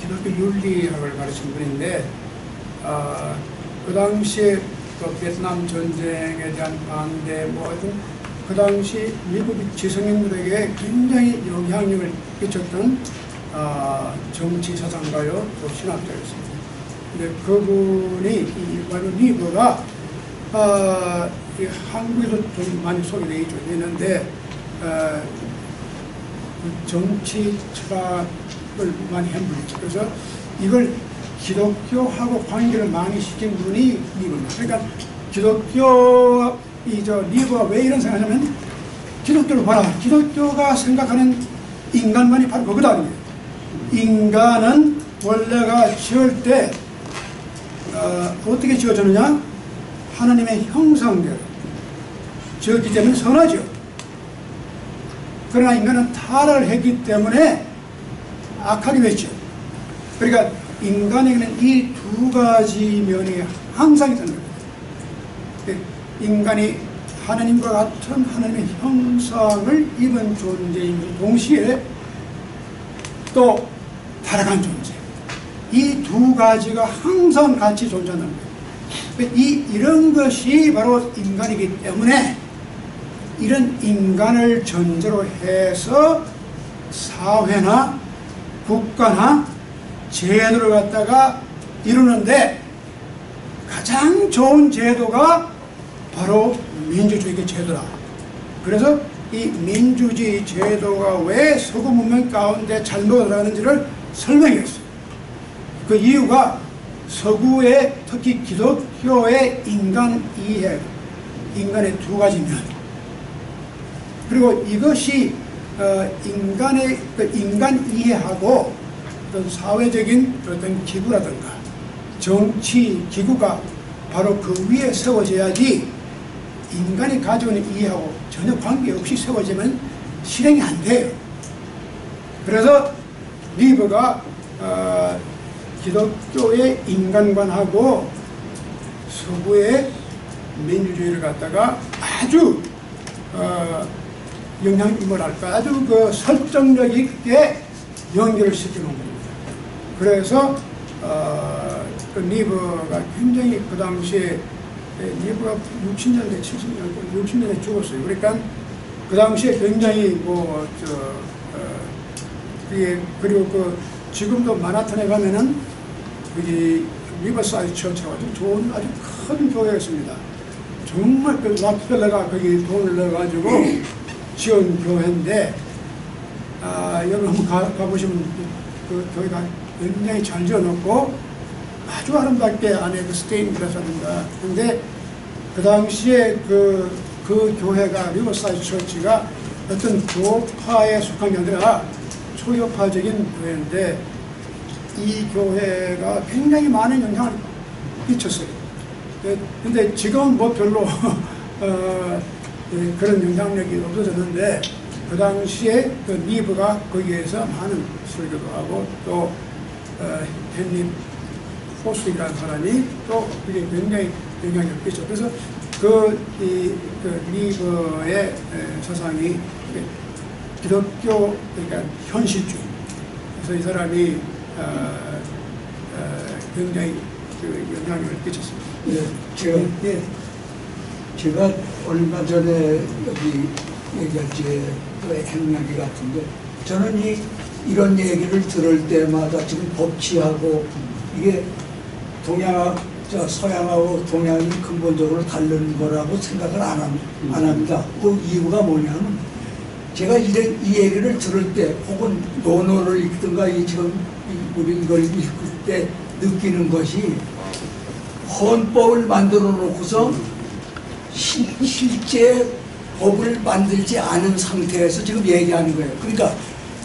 Speaker 3: 기독교 윤리학을 가르친 분인데 그 당시에 그 베트남 전쟁에 대한 반대 뭐 하여튼 그 당시 미국 지성인들에게 굉장히 영향력을 끼쳤던 정치 사상가요 또 신학자였습니다. 근데 그분이 바로 리버가 한국에도 좀 많이 소개되어 있는데 정치 철학을 많이 했습니다. 그래서 이걸 기독교하고 관계를 많이 시킨 분이 리버입니다. 그러니까 리버가 왜 이런 생각하냐면 기독교를 봐라. 기독교가 생각하는 인간만이 바로 그거다. 인간은 원래가 지을 때 어떻게 지어졌느냐? 하나님의 형상대로 지었기 때문에 선하죠. 그러나 인간은 타락을 했기 때문에 악하게 됐죠. 그러니까 인간에게는 이 두 가지 면이 항상 있다는 겁니다. 인간이 하나님과 같은 하나님의 형상을 입은 존재인 동시에 또 타락한 존재. 이 두 가지가 항상 같이 존재한다는 거예요. 이런 것이 바로 인간이기 때문에 이런 인간을 전제로 해서 사회나 국가나 제도를 갖다가 이루는데 가장 좋은 제도가 바로 민주주의 제도다. 그래서 이 민주주의 제도가 왜 서구 문명 가운데 잘못을 하는지를 설명했어요. 그 이유가 서구의 특히 기독교의 인간 이해, 인간의 두 가지 면, 그리고 이것이 인간의 인간 이해하고 어떤 사회적인 어떤 기구라든가 정치 기구가 바로 그 위에 세워져야지 인간이 가지고 있는 이해하고 전혀 관계없이 세워지면 실행이 안 돼요. 그래서 리버가 기독교의 인간관하고 서구의 민주주의를 갖다가 아주 뭐랄까 아주 그 설득력 있게 연결을 시켜놓은 겁니다. 그래서 그 리버가 굉장히 그 당시에 리버가 60년대 70년대 60년대 죽었어요. 그러니까 그 당시에 굉장히 그리고 그 지금도 마나탄에 가면은 여기 리버사이드 처치가 아주 좋은 아주 큰 교회였습니다. 정말 그 락펠러가 거기 돈을 넣어가지고 지은 교회인데 여러분 한번 가보시면 그 교회가 굉장히 잘 지어놓고 아주 아름답게 안에 그 스테인 글라스라든가. 근데 그 당시에 그 교회가 리버사이드 처치가 어떤 교파에 속한 게 아니라 초교파적인 교회인데 이 교회가 굉장히 많은 영향을 끼쳤어요. 근데 지금은 뭐 별로 그런 영향력이 없어졌는데 그 당시에 그 리버가 거기에서 많은 설교도 하고 또 헨리 포스이라는 사람이 또 그게 굉장히 영향력을 끼쳤죠. 그래서 그 리버의 사상이 기독교 그러니까 현실주의. 그래서 이 사람이 굉장히 그 영향력을 끼쳤습니다.
Speaker 7: 네, 제가 얼마 전에 여기 얘기할 적에 행하기 같은데 저는 이런 얘기를 들을 때마다 지금 법치하고 이게 서양하고 동양이 근본적으로 다른 거라고 생각을 안 합니다. 그 이유가 뭐냐면 제가 이 얘기를 들을 때 혹은 논어를 읽든가 지금 우리 이걸 읽을 때 느끼는 것이 헌법을 만들어 놓고서 실제 법을 만들지 않은 상태에서 지금 얘기하는 거예요. 그러니까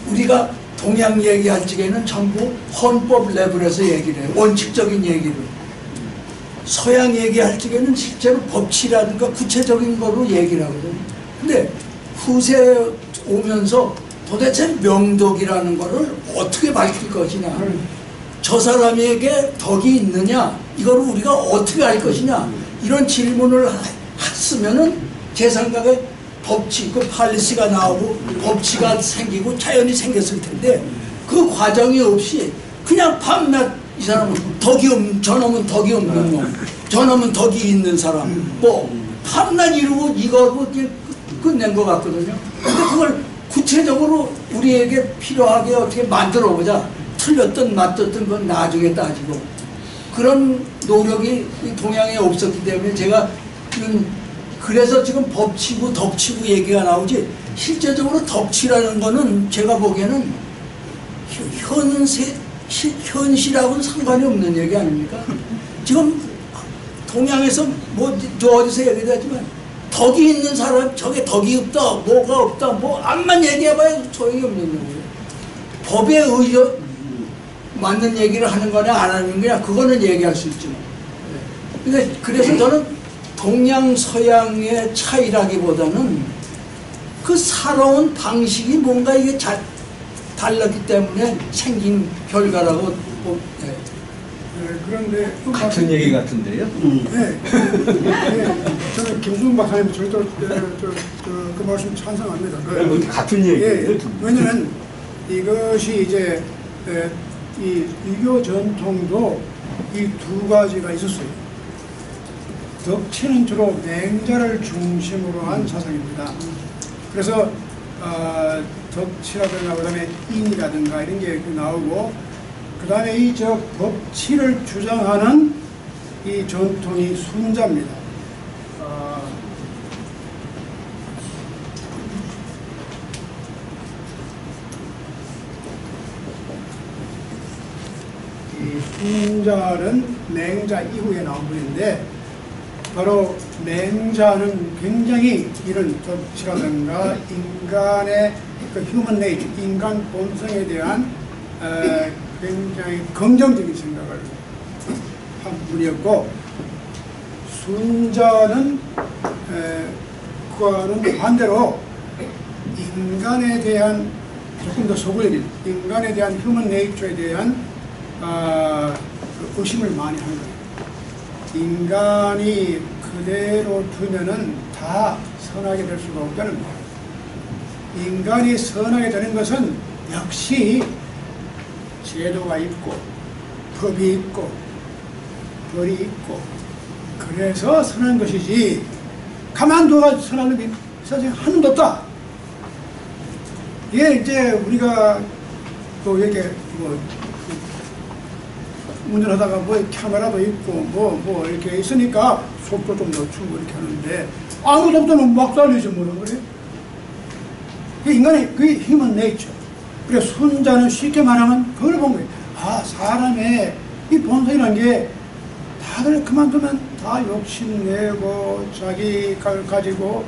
Speaker 7: 우리가 동양 얘기할 적에는 전부 헌법 레벨에서 얘기를 해요. 원칙적인 얘기를. 서양 얘기할 적에는 실제로 법치라든가 구체적인 거로 얘기를 하거든요. 근데 후세 오면서 도대체 명덕이라는 거를 어떻게 밝힐 것이냐, 저 사람에게 덕이 있느냐, 이걸 우리가 어떻게 알 것이냐, 이런 질문을 했으면은 제 생각에 법치, 그 팔리시가 나오고 법치가 생기고 자연이 생겼을 텐데 그 과정이 없이 그냥 밤낮 이 사람은 덕이 없는, 저놈은 덕이 없는 놈, 저놈은 덕이 있는 사람, 뭐 밤낮 이루고 이거하고 끝낸 것 같거든요. 근데 그걸 구체적으로 우리에게 필요하게 어떻게 만들어보자. 틀렸든 맞든 건 나중에 따지고. 그런 노력이 동양에 없었기 때문에 제가 그래서 지금 법치고 덕치고 얘기가 나오지, 실제적으로 덕치라는 거는 제가 보기에는 현실하고는 상관이 없는 얘기 아닙니까? 지금 동양에서 뭐 어디서 얘기하지만 덕이 있는 사람, 저게 덕이 없다, 뭐가 없다, 뭐 암만 얘기해봐야 소용이 없는 거예요. 법에 의해 맞는 얘기를 하는 거냐 안 하는 거냐 그거는 얘기할 수 있지만, 그래서 저는 동양 서양의 차이라기보다는 그 살아온 방식이 뭔가 이게 달랐기 때문에 생긴 결과라고. 네.
Speaker 3: 그런데
Speaker 4: 같은 얘기 같은데요?
Speaker 3: 네. 저는 김수훈 박사님 절대로 그 말씀 찬성합니다.
Speaker 4: 같은 얘기예요.
Speaker 3: 예, 왜냐하면 이것이 이제 이 유교 전통도 이 두 가지가 있었어요. 덕치는 주로 맹자를 중심으로 한 사상입니다. 그래서 덕치라든가 그다음에 인이라든가 이런 게 나오고, 그다음에 이 법치를 주장하는 이 전통이 순자입니다. 이 순자는 맹자 이후에 나온 분인데, 바로 맹자는 굉장히 이런 덕치라든가 인간의 그 휴먼 네이처, 인간 본성에 대한 굉장히 긍정적인 생각을 한 분이었고, 순자는 그와는 반대로 인간에 대한 조금 더 소극적인, 인간에 대한 휴먼 네이처에 대한 의심을 많이 하는 거예요. 인간이 그대로 두면은 다 선하게 될 수가 없다는 거예요. 인간이 선하게 되는 것은 역시 제도가 있고 법이 있고 벌이 있고 그래서 선한 것이지, 가만두어 선한 놈이 세상에 한 놈도 없다. 이게 이제 우리가 또 이렇게 뭐 운전하다가 뭐 카메라도 있고 뭐 이렇게 있으니까 속도 좀 낮추고 이렇게 하는데, 아무도 없다면 막 달리지 뭐라 그래? 인간의 그게 휴먼 네이처. 그래 순자는 쉽게 말하면 그걸 본 거예요. 아, 사람의 이 본성이라는 게 다들 그만두면 다 욕심내고 자기 걸 가지고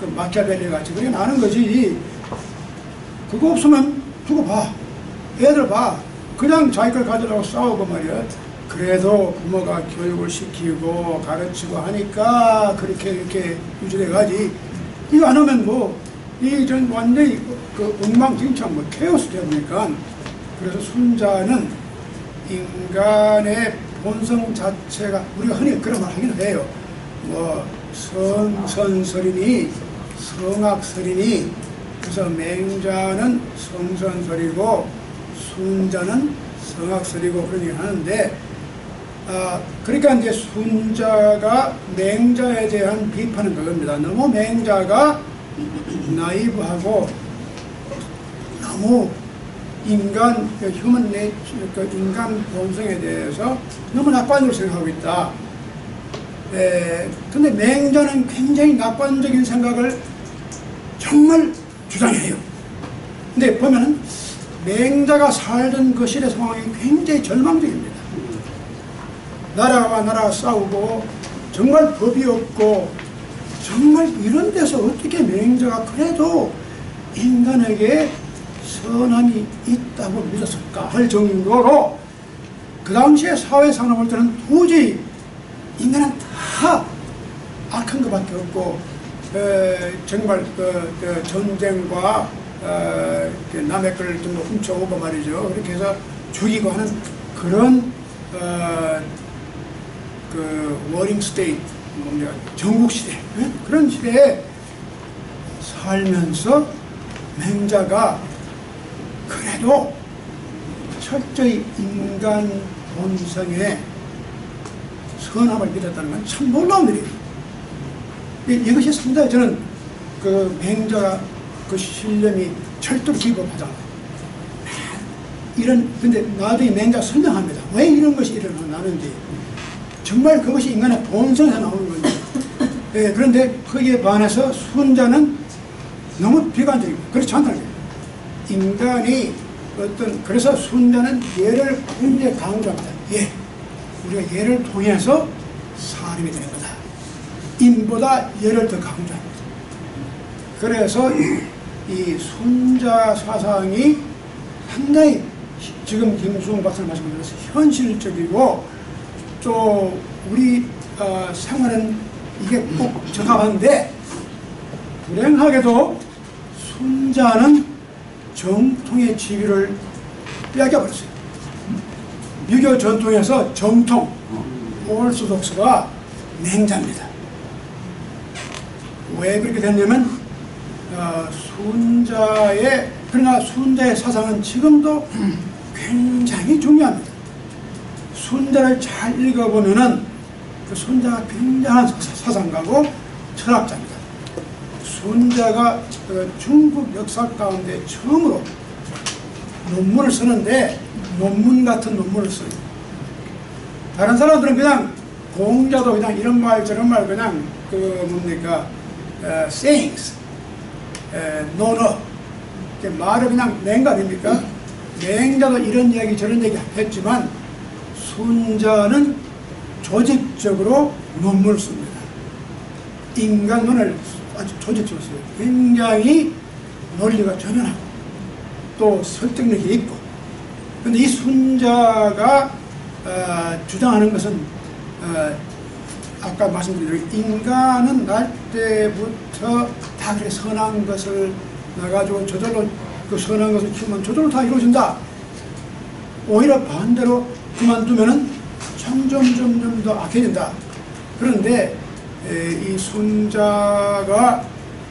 Speaker 3: 그 마키아벨리 같이 그렇게 나는 거지. 그거 없으면 두고 봐. 애들 봐. 그냥 자기 걸 가지라고 싸우고 말이야. 그래도 부모가 교육을 시키고 가르치고 하니까 그렇게 이렇게 유지돼 가지. 이거 안 하면 뭐 이 전 완전히 그 엉망진창 뭐 케오스 되니까. 그래서 순자는 인간의 본성 자체가, 우리가 흔히 그런 말 하긴 해요. 뭐 성선설이니 성악설이니. 그래서 맹자는 성선설이고 순자는 성악설이고 그런 얘기를 하는데, 그러니까 이제 순자가 맹자에 대한 비판은 그겁니다. 너무 맹자가 나이브하고 너무 인간, 휴먼 네이처, 인간 본성에 대해서 너무 낙관적으로 생각하고 있다. 근데 맹자는 굉장히 낙관적인 생각을 정말 주장해요. 근데 보면은 맹자가 살던 그 시대 상황이 굉장히 절망적입니다. 나라와 나라가 싸우고 정말 법이 없고 정말 이런 데서 어떻게 맹자가 그래도 인간에게 선함이 있다고 믿었을까 할 정도로 그 당시에 사회 상황을 볼 때는 도저히 인간은 다 악한 것밖에 없고 정말 그 전쟁과 남의 걸 좀 훔쳐오고 말이죠. 그렇게 해서 죽이고 하는 그런 그 워링 스테이트, 뭡니까, 전국 시대, 그런 시대에 살면서 맹자가 그래도 철저히 인간 본성의 선함을 믿었다는 건 참 놀라운 일이에요. 이것이 상당히 저는 그 맹자가 그 신념이 철저히 기법하다. 근데 나중에 맹자가 설명합니다. 왜 이런 것이 일어나는지. 정말 그것이 인간의 본성에서 나오는 건지. 그런데 거기에 반해서 순자는 너무 비관적이고 그렇지 않다는 거예요. 인간이 그래서 순자는 예를 굉장히 강조합니다. 우리가 예를 통해서 사람이 되는 거다. 인보다 예를 더 강조합니다. 그래서 이 순자 사상이 상당히 지금 김수홍 박사님 말씀하신 것처럼 현실적이고 또 우리 생활은 이게 꼭 적합한데 불행하게도 순자는 정통의 지위를 빼앗겨버렸어요. 유교 전통에서 정통, 오르소독스가 맹자입니다. 왜 그렇게 됐냐면 그러나 순자의 사상은 지금도 굉장히 중요합니다. 순자를 잘 읽어보면은 그 순자가 굉장한 사상가고 철학자입니다. 순자가 중국 역사 가운데 처음으로 논문을 쓰는데 논문 같은 논문을 써요. 다른 사람들은 그냥 공자도 그냥 이런 말 저런 말 그냥 sayings, 논어 말을 그냥 맹가입니까? 맹자도 이런 이야기 저런 얘기 했지만 순자는 조직적으로 논문을 씁니다. 인간론을 아주 조직적으로 써요. 굉장히 논리가 전연하고 또 설득력이 있고. 그런데 이 순자가 주장하는 것은 아까 말씀드린 대로 인간은 날 때부터 다 그렇게 선한 것을 나가지고 저절로 그 선한 것을 키우면 저절로 다 이루어진다. 오히려 반대로 그만두면은 점점 더 악해진다. 그런데 이 순자가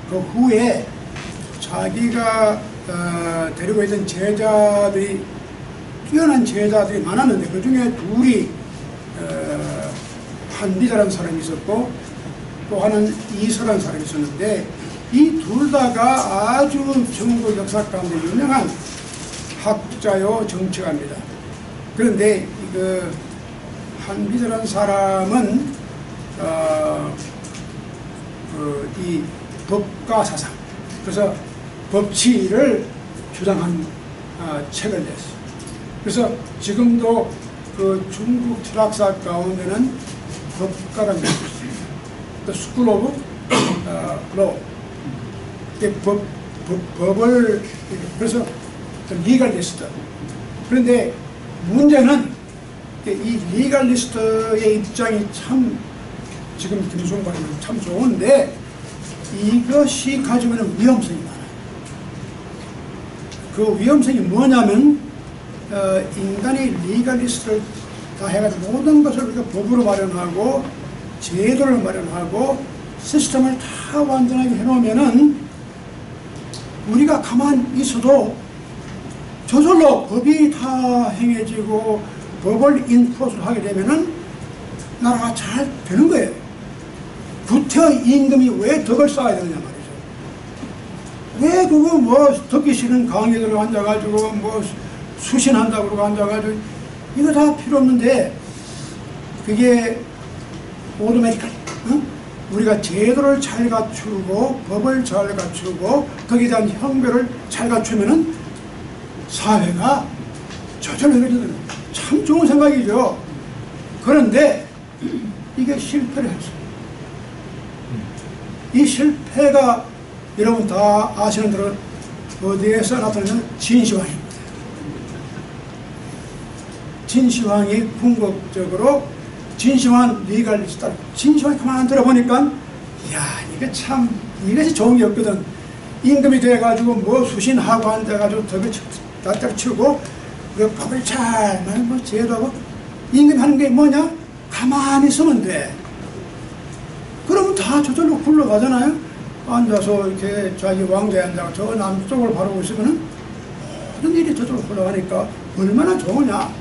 Speaker 3: 그 후에 자기가 데리고 있던 제자들이 뛰어난 제자들이 많았는데 그 중에 둘이 한비자라는 사람이 있었고 또 하나는 이서라는 사람이 있었는데 이 둘 다가 아주 중국 역사 가운데 유명한 학자요 정치가입니다. 그런데 그 한비자라는 사람은 이 법가 사상, 그래서 법치를 주장한 책을 냈어요. 그래서 지금도 그 중국 철학사 가운데는 법가라는 것이 있습니다. The School of Law. 법을, 그래서 리갈리스트. 그런데 문제는 이 리갈리스트의 입장이 참 지금 김수홍 박사님 참 좋은데 이것이 가지고 있는 위험성이 많아요. 그 위험성이 뭐냐면 인간이 리갈리스트를 다 해가지고 모든 것을 우리가 법으로 마련하고 제도를 마련하고 시스템을 다 완전하게 해놓으면은 우리가 가만히 있어도 저절로 법이 다 행해지고 법을 인포스를 하게 되면은 나라가 잘 되는 거예요. 구태의 임금이 왜 덕을 쌓아야 되느냐 말이죠. 왜 그거 뭐 듣기 싫은 강의들 앉아가지고 뭐 수신한다고 그러고 앉아가지고 이거 다 필요 없는데 그게 오토매티컬, 우리가 제도를 잘 갖추고 법을 잘 갖추고 거기에 대한 형벌을 잘 갖추면은 사회가 저절로 해결되는 참 좋은 생각이죠. 그런데 이게 실패를 했어요. 이 실패가 여러분 다 아시는 대로 어디에서 나타나는 진시황입니다. 진시황이 궁극적으로 진시황 리갈리스트, 진시황이 가만 들어보니까 이야 이게 참 이것이 좋은 게 없거든. 임금이 돼가지고 뭐 수신하고 앉아가지고 덕을 다짝 치고 그 법을 잘 뭐 제도하고 임금이 하는 게 뭐냐? 가만히 있으면 돼. 그러면 다 저절로 굴러가잖아요. 앉아서 이렇게 자기 왕자에 앉아서 저 남쪽을 바라보고 있으면은 모든 일이 저절로 굴러가니까 얼마나 좋으냐.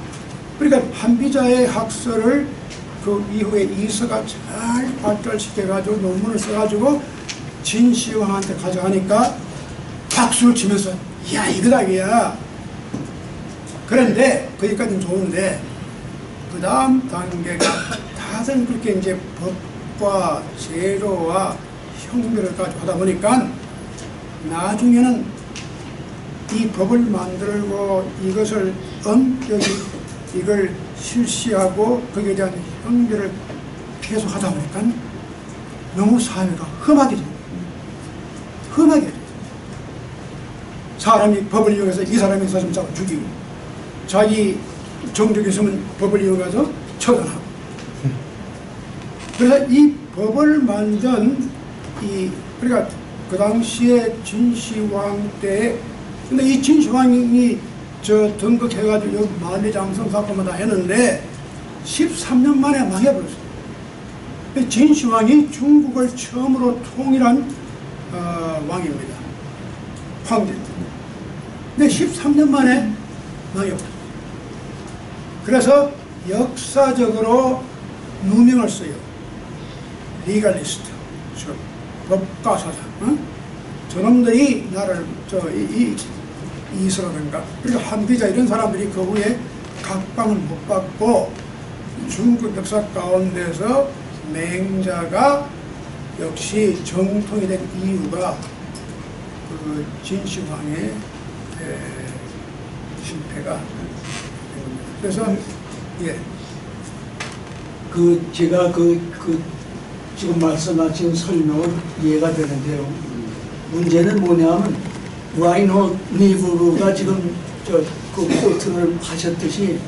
Speaker 3: 그러니까 한비자의 학설을 그 이후에 이서가 잘 발달시켜가지고 논문을 써가지고 진시황한테 가져가니까 박수를 치면서 야 이거다 이거야. 그런데 거기까지는 좋은데 그 다음 단계가 다들 그렇게 이제 법과 제도와 형벌을 가지고 하다 보니까 나중에는 이 법을 만들고 이것을 엄격히 이걸 실시하고 거기에 대한 형벌을 계속하다 보니까 너무 사회가 험하게 사람이 법을 이용해서 이 사람이 사람 잡아 죽이고 자기 정적이 있으면 법을 이용해서 처단하고 그래서 이 법을 만든 그러니까 그 당시에 진시황 때 근데 이 진시황이 저 등극해가지고 여기 만리장성 사건만 다 했는데 13년 만에 망해버렸어요. 진시황이 중국을 처음으로 통일한 왕입니다. 황제입니다. 근데 13년 만에 망해버렸어요. 그래서 역사적으로 누명을 써요. 리갈리스트, 법가사상. 저놈들이 나를 이서라든가 그리고 한비자 이런 사람들이 그 후에 각광을 못 받고 중국 역사 가운데서 맹자가 역시 정통이 된 이유가 그 진시황의 실패가 된 겁니다. 그래서 예.
Speaker 7: 제가 지금 말씀하신 설명은 이해가 되는데요. 문제는 뭐냐면 라인홀 니브루가 지금 그 코트를 하셨듯이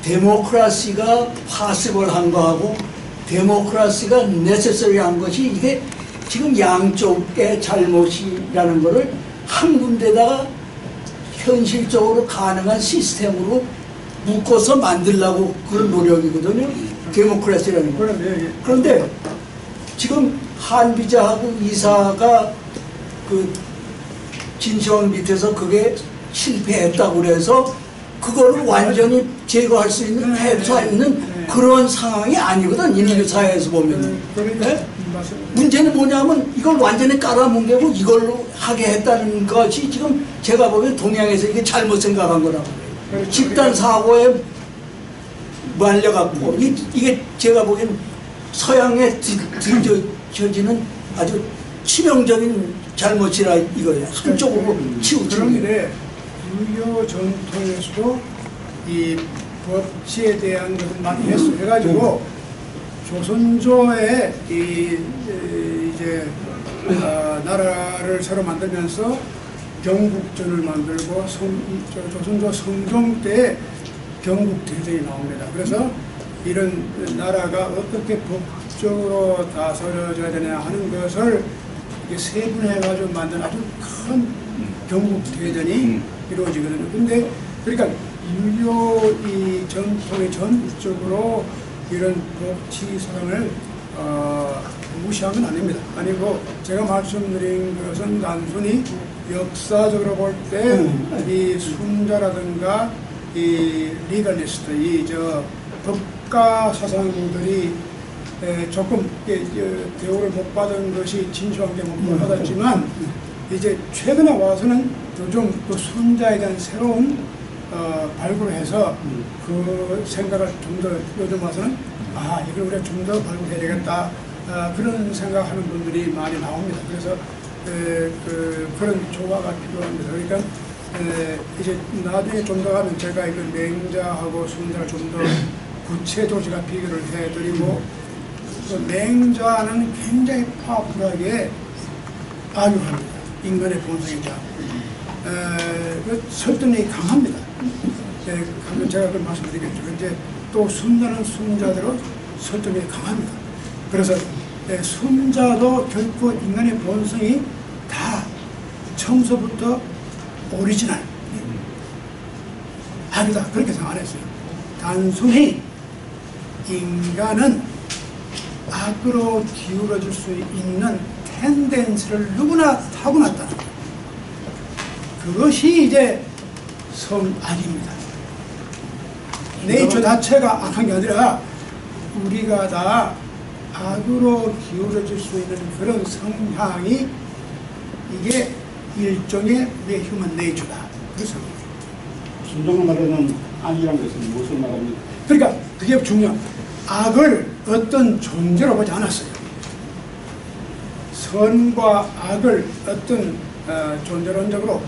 Speaker 7: 데모크라시가 파시블한 거하고 데모크라시가 네세서리한 것이 이게 지금 양쪽의 잘못이라는 거를 한 군데다가 현실적으로 가능한 시스템으로 묶어서 만들려고 그런 노력이거든요. 데모크라시라는 거. 그런데 지금 한비자하고 이사가 그 진시황 밑에서 그게 실패했다고 그래서 그거를 완전히 제거할 수 있는, 해소할 있는 그런 상황이 아니거든, 인류 사회에서 보면. 네? 문제는 뭐냐면 이걸 완전히 깔아뭉개고 이걸로 하게 했다는 것이 지금 제가 보기엔 동양에서 이게 잘못 생각한 거라고. 집단 사고에 말려갖고 이게 제가 보기엔 서양에 들여지는 아주 치명적인 잘못이라 이거예요. 한쪽으로 치우치는 게.
Speaker 3: 유교 전통에서도 이 법치에 대한 것을 많이 해가지고 조선조의 이제 나라를 새로 만들면서 경국전을 만들고 조선조 성종 때 경국대전이 나옵니다. 그래서 이런 나라가 어떻게 법적으로 다스려져야 되냐 하는 것을 세분해가지고 만든 아주 큰 경국대전이 이루어지거든요. 근데 그러니까 유교 이 전통의 전적으로 이런 법치 사상을 무시한 건 아닙니다. 아니고 제가 말씀드린 것은 단순히 역사적으로 볼 때 이 순자라든가 이 리갈리스트 이 법가 사상들이 조금 대우를 못 받은 것이 진시황께 못 받았지만 이제 최근에 와서는 좀 그 순자에 대한 새로운 발굴을 해서 그 생각을 좀 더 요즘 와서는 이걸 우리가 좀 더 발굴해야 되겠다 그런 생각하는 분들이 많이 나옵니다. 그래서 그런 조화가 필요합니다. 그러니까 이제 나중에 좀 더 가면 제가 이걸 맹자하고 순자를 좀 더 구체적으로 제가 비교를 해드리고 그 맹자는 굉장히 파워풀하게 악용합니다. 인간의 본성이자 그 설득력이 강합니다. 제가 그걸 말씀드리겠죠. 이제 또 순자는 순자대로 설득력이 강합니다. 그래서 숨자도 결코 인간의 본성이 다 청소부터 오리지널 악이다 그렇게 생각 안 했어요. 단순히 인간은 악으로 기울어질 수 있는 텐덴스를 누구나 타고났다. 그것이 이제 성악입니다. 네이처 자체가 악한 게 아니라 우리가 다 악으로 기울어질 수 있는 그런 성향이 이게 일종의 내 휴먼 네이처다. 그래서
Speaker 5: 순정을 말하는 악이란 것은 무엇을 말합니까?
Speaker 3: 그러니까 그게 중요한 악을 어떤 존재로 보지 않았어요. 선과 악을 어떤 존재론적으로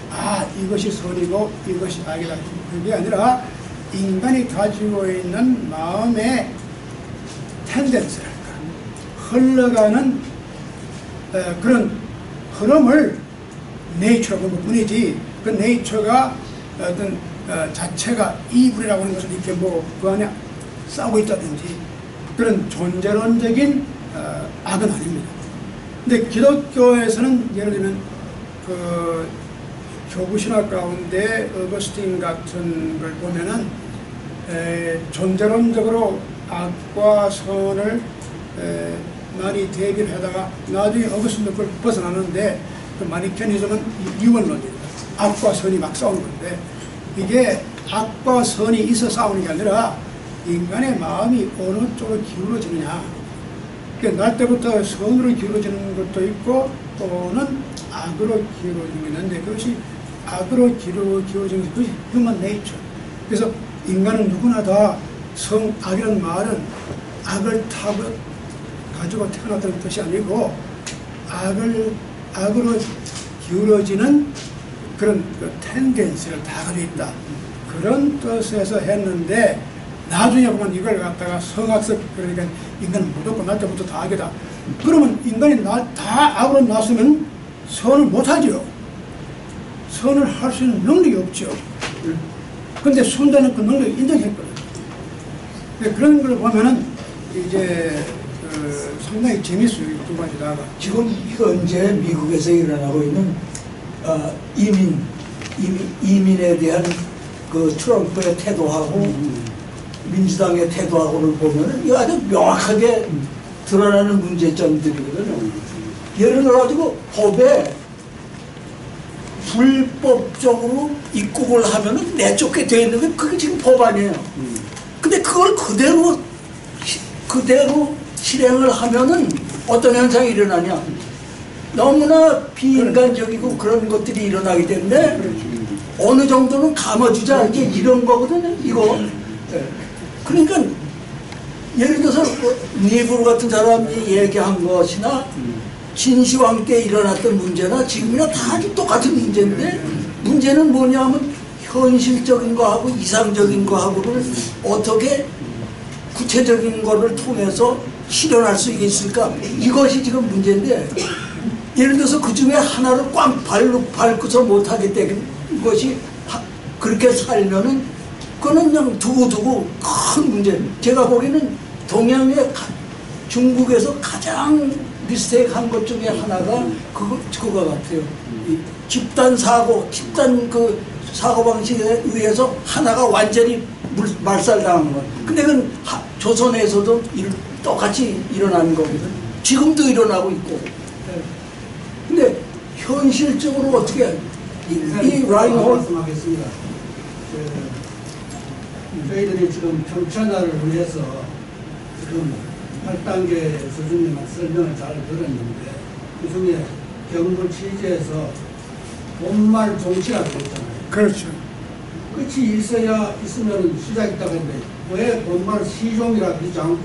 Speaker 3: 이것이 선이고 이것이 악이다 그게 아니라 인간이 가지고 있는 마음의 텐덴스랄까 흘러가는 그런 흐름을 네이처라고 하는 것뿐이지 그 네이처가 어떤 자체가 이불이라고 하는 것은 이렇게 뭐 그 안에 싸우고 있다든지 그런 존재론적인 악은 아닙니다. 근데 기독교에서는 예를 들면 그 교부신학 가운데 어거스틴 같은 걸 보면은 존재론적으로 악과 선을 많이 대비를 하다가 나중에 어거스틴도 그걸 벗어나는데 그 마니케니즘은 이원론입니다. 악과 선이 막 싸우는 건데 이게 악과 선이 있어 싸우는 게 아니라 인간의 마음이 어느 쪽으로 기울어지느냐. 그러니까 날 때부터 선으로 기울어지는 것도 있고 또는 악으로 기울어지는 게 있는데 그것이 악으로 기울어지는 것이 휴먼 네이처. 그래서 인간은 누구나 다 성악이라는 말은 악을 가지고 태어났다는 뜻이 아니고 악으로 기울어지는 그런 텐덴스를 다 가지고 있다. 그런 뜻에서 했는데 나중에 보면 이걸 갖다가 성악적 그러니까 인간은 무조건 날 때부터 다 악이다. 그러면 인간이 다 악으로 났으면 선을 못하죠. 선을 할 수 있는 능력이 없죠. 근데 순자는 그 능력을 인정했거든요. 그런 걸 보면은 이제 상당히 재밌어요. 두 가지 다가.
Speaker 7: 지금 현재 미국에서 일어나고 있는 이민에 대한 그 트럼프의 태도하고 민주당의 태도하고를 보면은 이거 아주 명확하게 드러나는 문제점들이거든요. 예를 들어가지고 법에 불법적으로 입국을 하면은 내쫓게 되어 있는 게 그게 지금 법안이에요. 근데 그걸 그대로 실행을 하면은 어떤 현상이 일어나냐. 너무나 비인간적이고 그런 것들이 일어나기 때문에 어느 정도는 감아주자 이제 이런 거거든요. 이거. 그러니까 예를 들어서 니부르 같은 사람이 얘기한 것이나 진시황 때 일어났던 문제나 지금이나 다 똑같은 문제인데 문제는 뭐냐면 현실적인 거하고 이상적인 거하고를 어떻게 구체적인 거를 통해서 실현할 수 있을까? 이것이 지금 문제인데 예를 들어서 그 중에 하나를 꽉 밟고서 못하게 되는 것이 그렇게 살면은 그거는 그냥 두고 큰 문제입니다. 제가 보기에는 동양의 중국에서 가장 미스테이크한 것 중에 하나가 그거 같아요. 이 집단 그 사고 방식에 의해서 하나가 완전히 말살당한 것. 근데 그건 조선에서도 똑같이 일어나는 거거든. 지금도 일어나고 있고. 근데 현실적으로 어떻게 이 라인홀
Speaker 8: 말씀하겠습니다. 저희들이 지금 평천화를 위해서 지금 8단계 수준님한 설명을 잘 들었는데 그 중에 경부 취재에서 본말 종치라고 했잖아요.
Speaker 3: 그렇죠.
Speaker 8: 끝이 있으면 시작이 있다고 했는데 왜 본말 시종이라고 하지 않고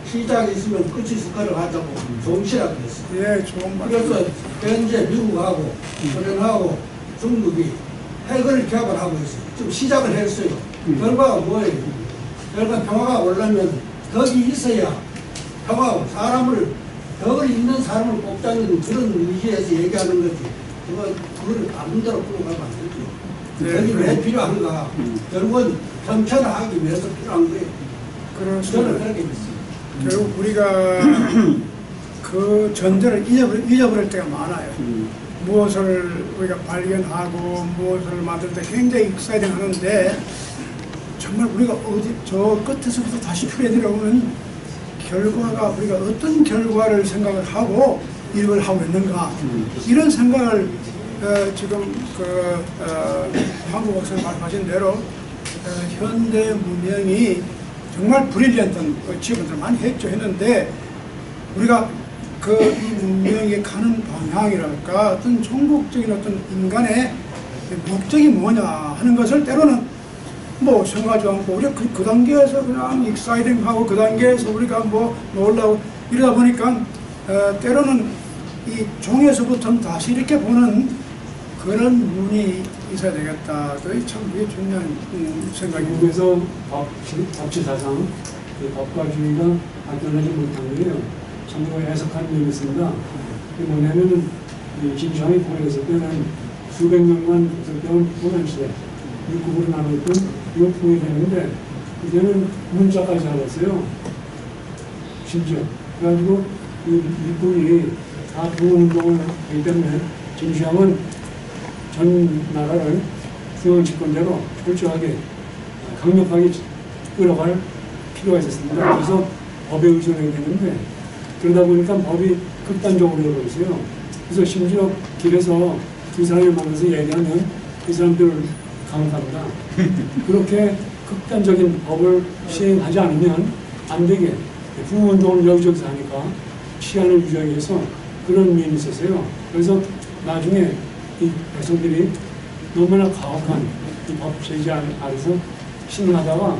Speaker 8: 시작이 있으면 끝이 숟가락 하자고 종치라고 했어요.
Speaker 3: 예, 좋은 말.
Speaker 8: 그래서 현재 미국하고 소련하고 중국이 핵을 개발을 하고 있어요. 지금 시작을 했어요. 결과가 뭐예요? 결과 평화가 오려면 덕이 있어야 평화하고 덕을 있는 사람을 뽑자는 그런 의지에서 얘기하는 거지. 그거를 다른 데로 끌어가면 안 되죠. 덕이 왜 필요한가? 결국은 평천하기 위해서 필요한 거예요. 저는 그렇게 믿습니다.
Speaker 3: 결국 우리가 그 전제를 잊어버릴 때가 많아요. 무엇을 우리가 발견하고 무엇을 만들 때 굉장히 익사이딩 하는데 정말 우리가 어디 저 끝에서부터 다시 풀어내려오면 결과가 우리가 어떤 결과를 생각을 하고 이걸 하고 있는가 이런 생각을 지금 황구 박사님 말씀하신 대로 현대 문명이 정말 브릴리언트한 지원들을 많이 했는데 우리가 이 문명이 가는 방향이랄까 어떤 종국적인 어떤 인간의 목적이 뭐냐 하는 것을 때로는 뭐 생각하지 않고 우리가 그 단계에서 그냥 익사이딩하고 그 단계에서 우리가 뭐 놀라고 이러다 보니까 때로는 이 종에서부터는 다시 이렇게 보는 그런 눈이 있어야 되겠다. 그게 참 이게 중요한 생각입니다.
Speaker 6: 미국에서 법치 사상, 법과주의가 발전하지 못한 거예요. 참으로 해석하는 면이 있습니다. 그게 뭐냐면은 진시황이 통일했을 때는 수백 명만 있었던 고난시대, 육국으로 나눴던 이거 통일했는데 이제는 문자까지 알았어요. 심지어. 그래가지고 일본이 다 동운동을 하기 때문에 진시황은 전 나라를 중앙 집권대로 철저하게 강력하게 끌어갈 필요가 있었습니다. 그래서 법에 의존하게 되는데 그러다 보니까 법이 극단적으로 되어버렸어요. 그래서 심지어 길에서 두 사람을 만나서 얘기하면 그 사람들을 감옥합니다. 그렇게 극단적인 법을 시행하지 않으면 안 되게 부운동을 여기저기서 하니까 치안을 유지하기 위해서 그런 면이 있었어요. 그래서 나중에 이 백성들이 너무나 가혹한 이 법 제재 아래서 신나다가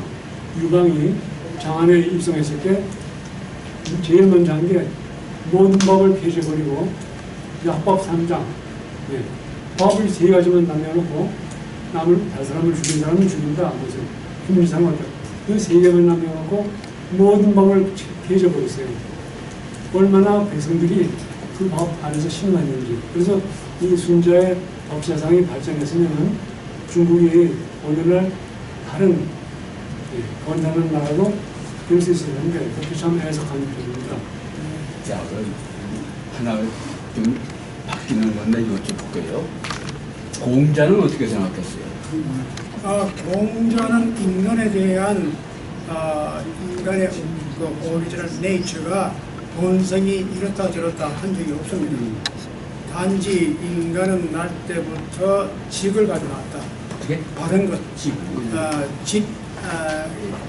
Speaker 6: 유방이 장안에 입성했을 때 제일 먼저 한 게 모든 법을 폐지해버리고 합법 3장 법을 3가지만 남겨놓고 남을 다른 사람을 죽인 사람은 죽인다. 무슨 흉리상 어때? 그 3개만 남겨놓고 모든 법을 폐지해버렸어요. 얼마나 백성들이 그 법 안에서 신났는지. 그래서 이 순자의 법사상이 발전했으면 중국이 오늘날 다른 건강한 나라로 될 수 있었는데 그렇게 참 해석하는 편입니다.
Speaker 4: 자, 그럼 하나 좀 바뀌는 건데 여쭤볼게요. 공자는 어떻게 생각했어요?
Speaker 3: 공자는 인간에 대한 인간의 그 오리지널 네이처가 본성이 이렇다 저렇다 한 적이 없습니다. 단지 인간은 날 때부터 직을 가져왔다.
Speaker 4: 어떻게?
Speaker 3: 받은 것.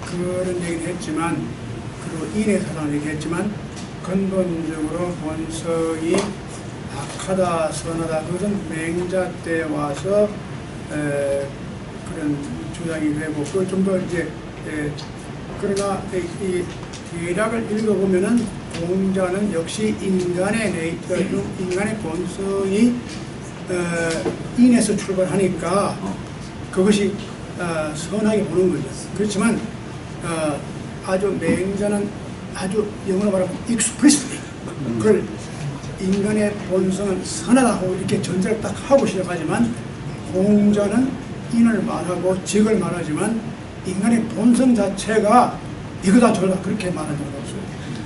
Speaker 3: 그런 얘기는 했지만, 그리고 인해사상을 얘기했지만, 근본적으로 본성이 악하다, 선하다, 그것은 맹자 때 와서 그런 주장이 되고, 그걸 좀 더 이제, 그러나 이 대략을 읽어보면은 공자는 역시 인간의 네이처, 인간의 본성이 인에서 출발하니까 그것이 선하게 보는 거죠. 그렇지만 아주 맹자는 아주 영어로 말하면 익스프리스리 그걸 인간의 본성은 선하다고 이렇게 전제를 딱 하고 시작하지만 공자는 인을 말하고 직을 말하지만 인간의 본성 자체가 이거다 저거다 그렇게 말한 적은 없어요.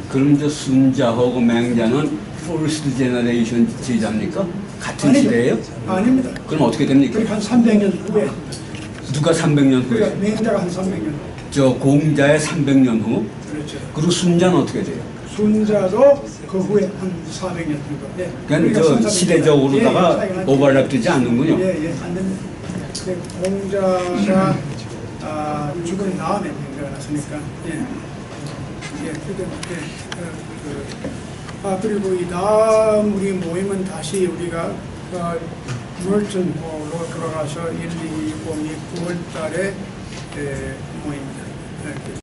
Speaker 4: 그럼 저 순자하고 맹자는 퍼스트 제너레이션 제자입니까? 같은 시대예요?
Speaker 3: 아닙니다.
Speaker 4: 그럼 어떻게 됩니까?
Speaker 3: 그러니까 한 300년 후에
Speaker 4: 누가 300년 후에?
Speaker 3: 그러니까 맹자가 한 300년 후.
Speaker 4: 저 공자의 300년 후?
Speaker 3: 그렇죠.
Speaker 4: 그리고 순자는 어떻게 돼요?
Speaker 3: 순자도 그 후에 한 400년 정도. 예.
Speaker 4: 그러니까 저 시대적으로다가 오버랩 되지 않는군요.
Speaker 3: 예, 안 됩니다. 공자가 죽은 다음에 맹자가 났으니까. 그리고 이 다음 우리 모임은 다시 우리가 물전호로 돌아가서 1, 2, 0, 9월 달에 모입니다.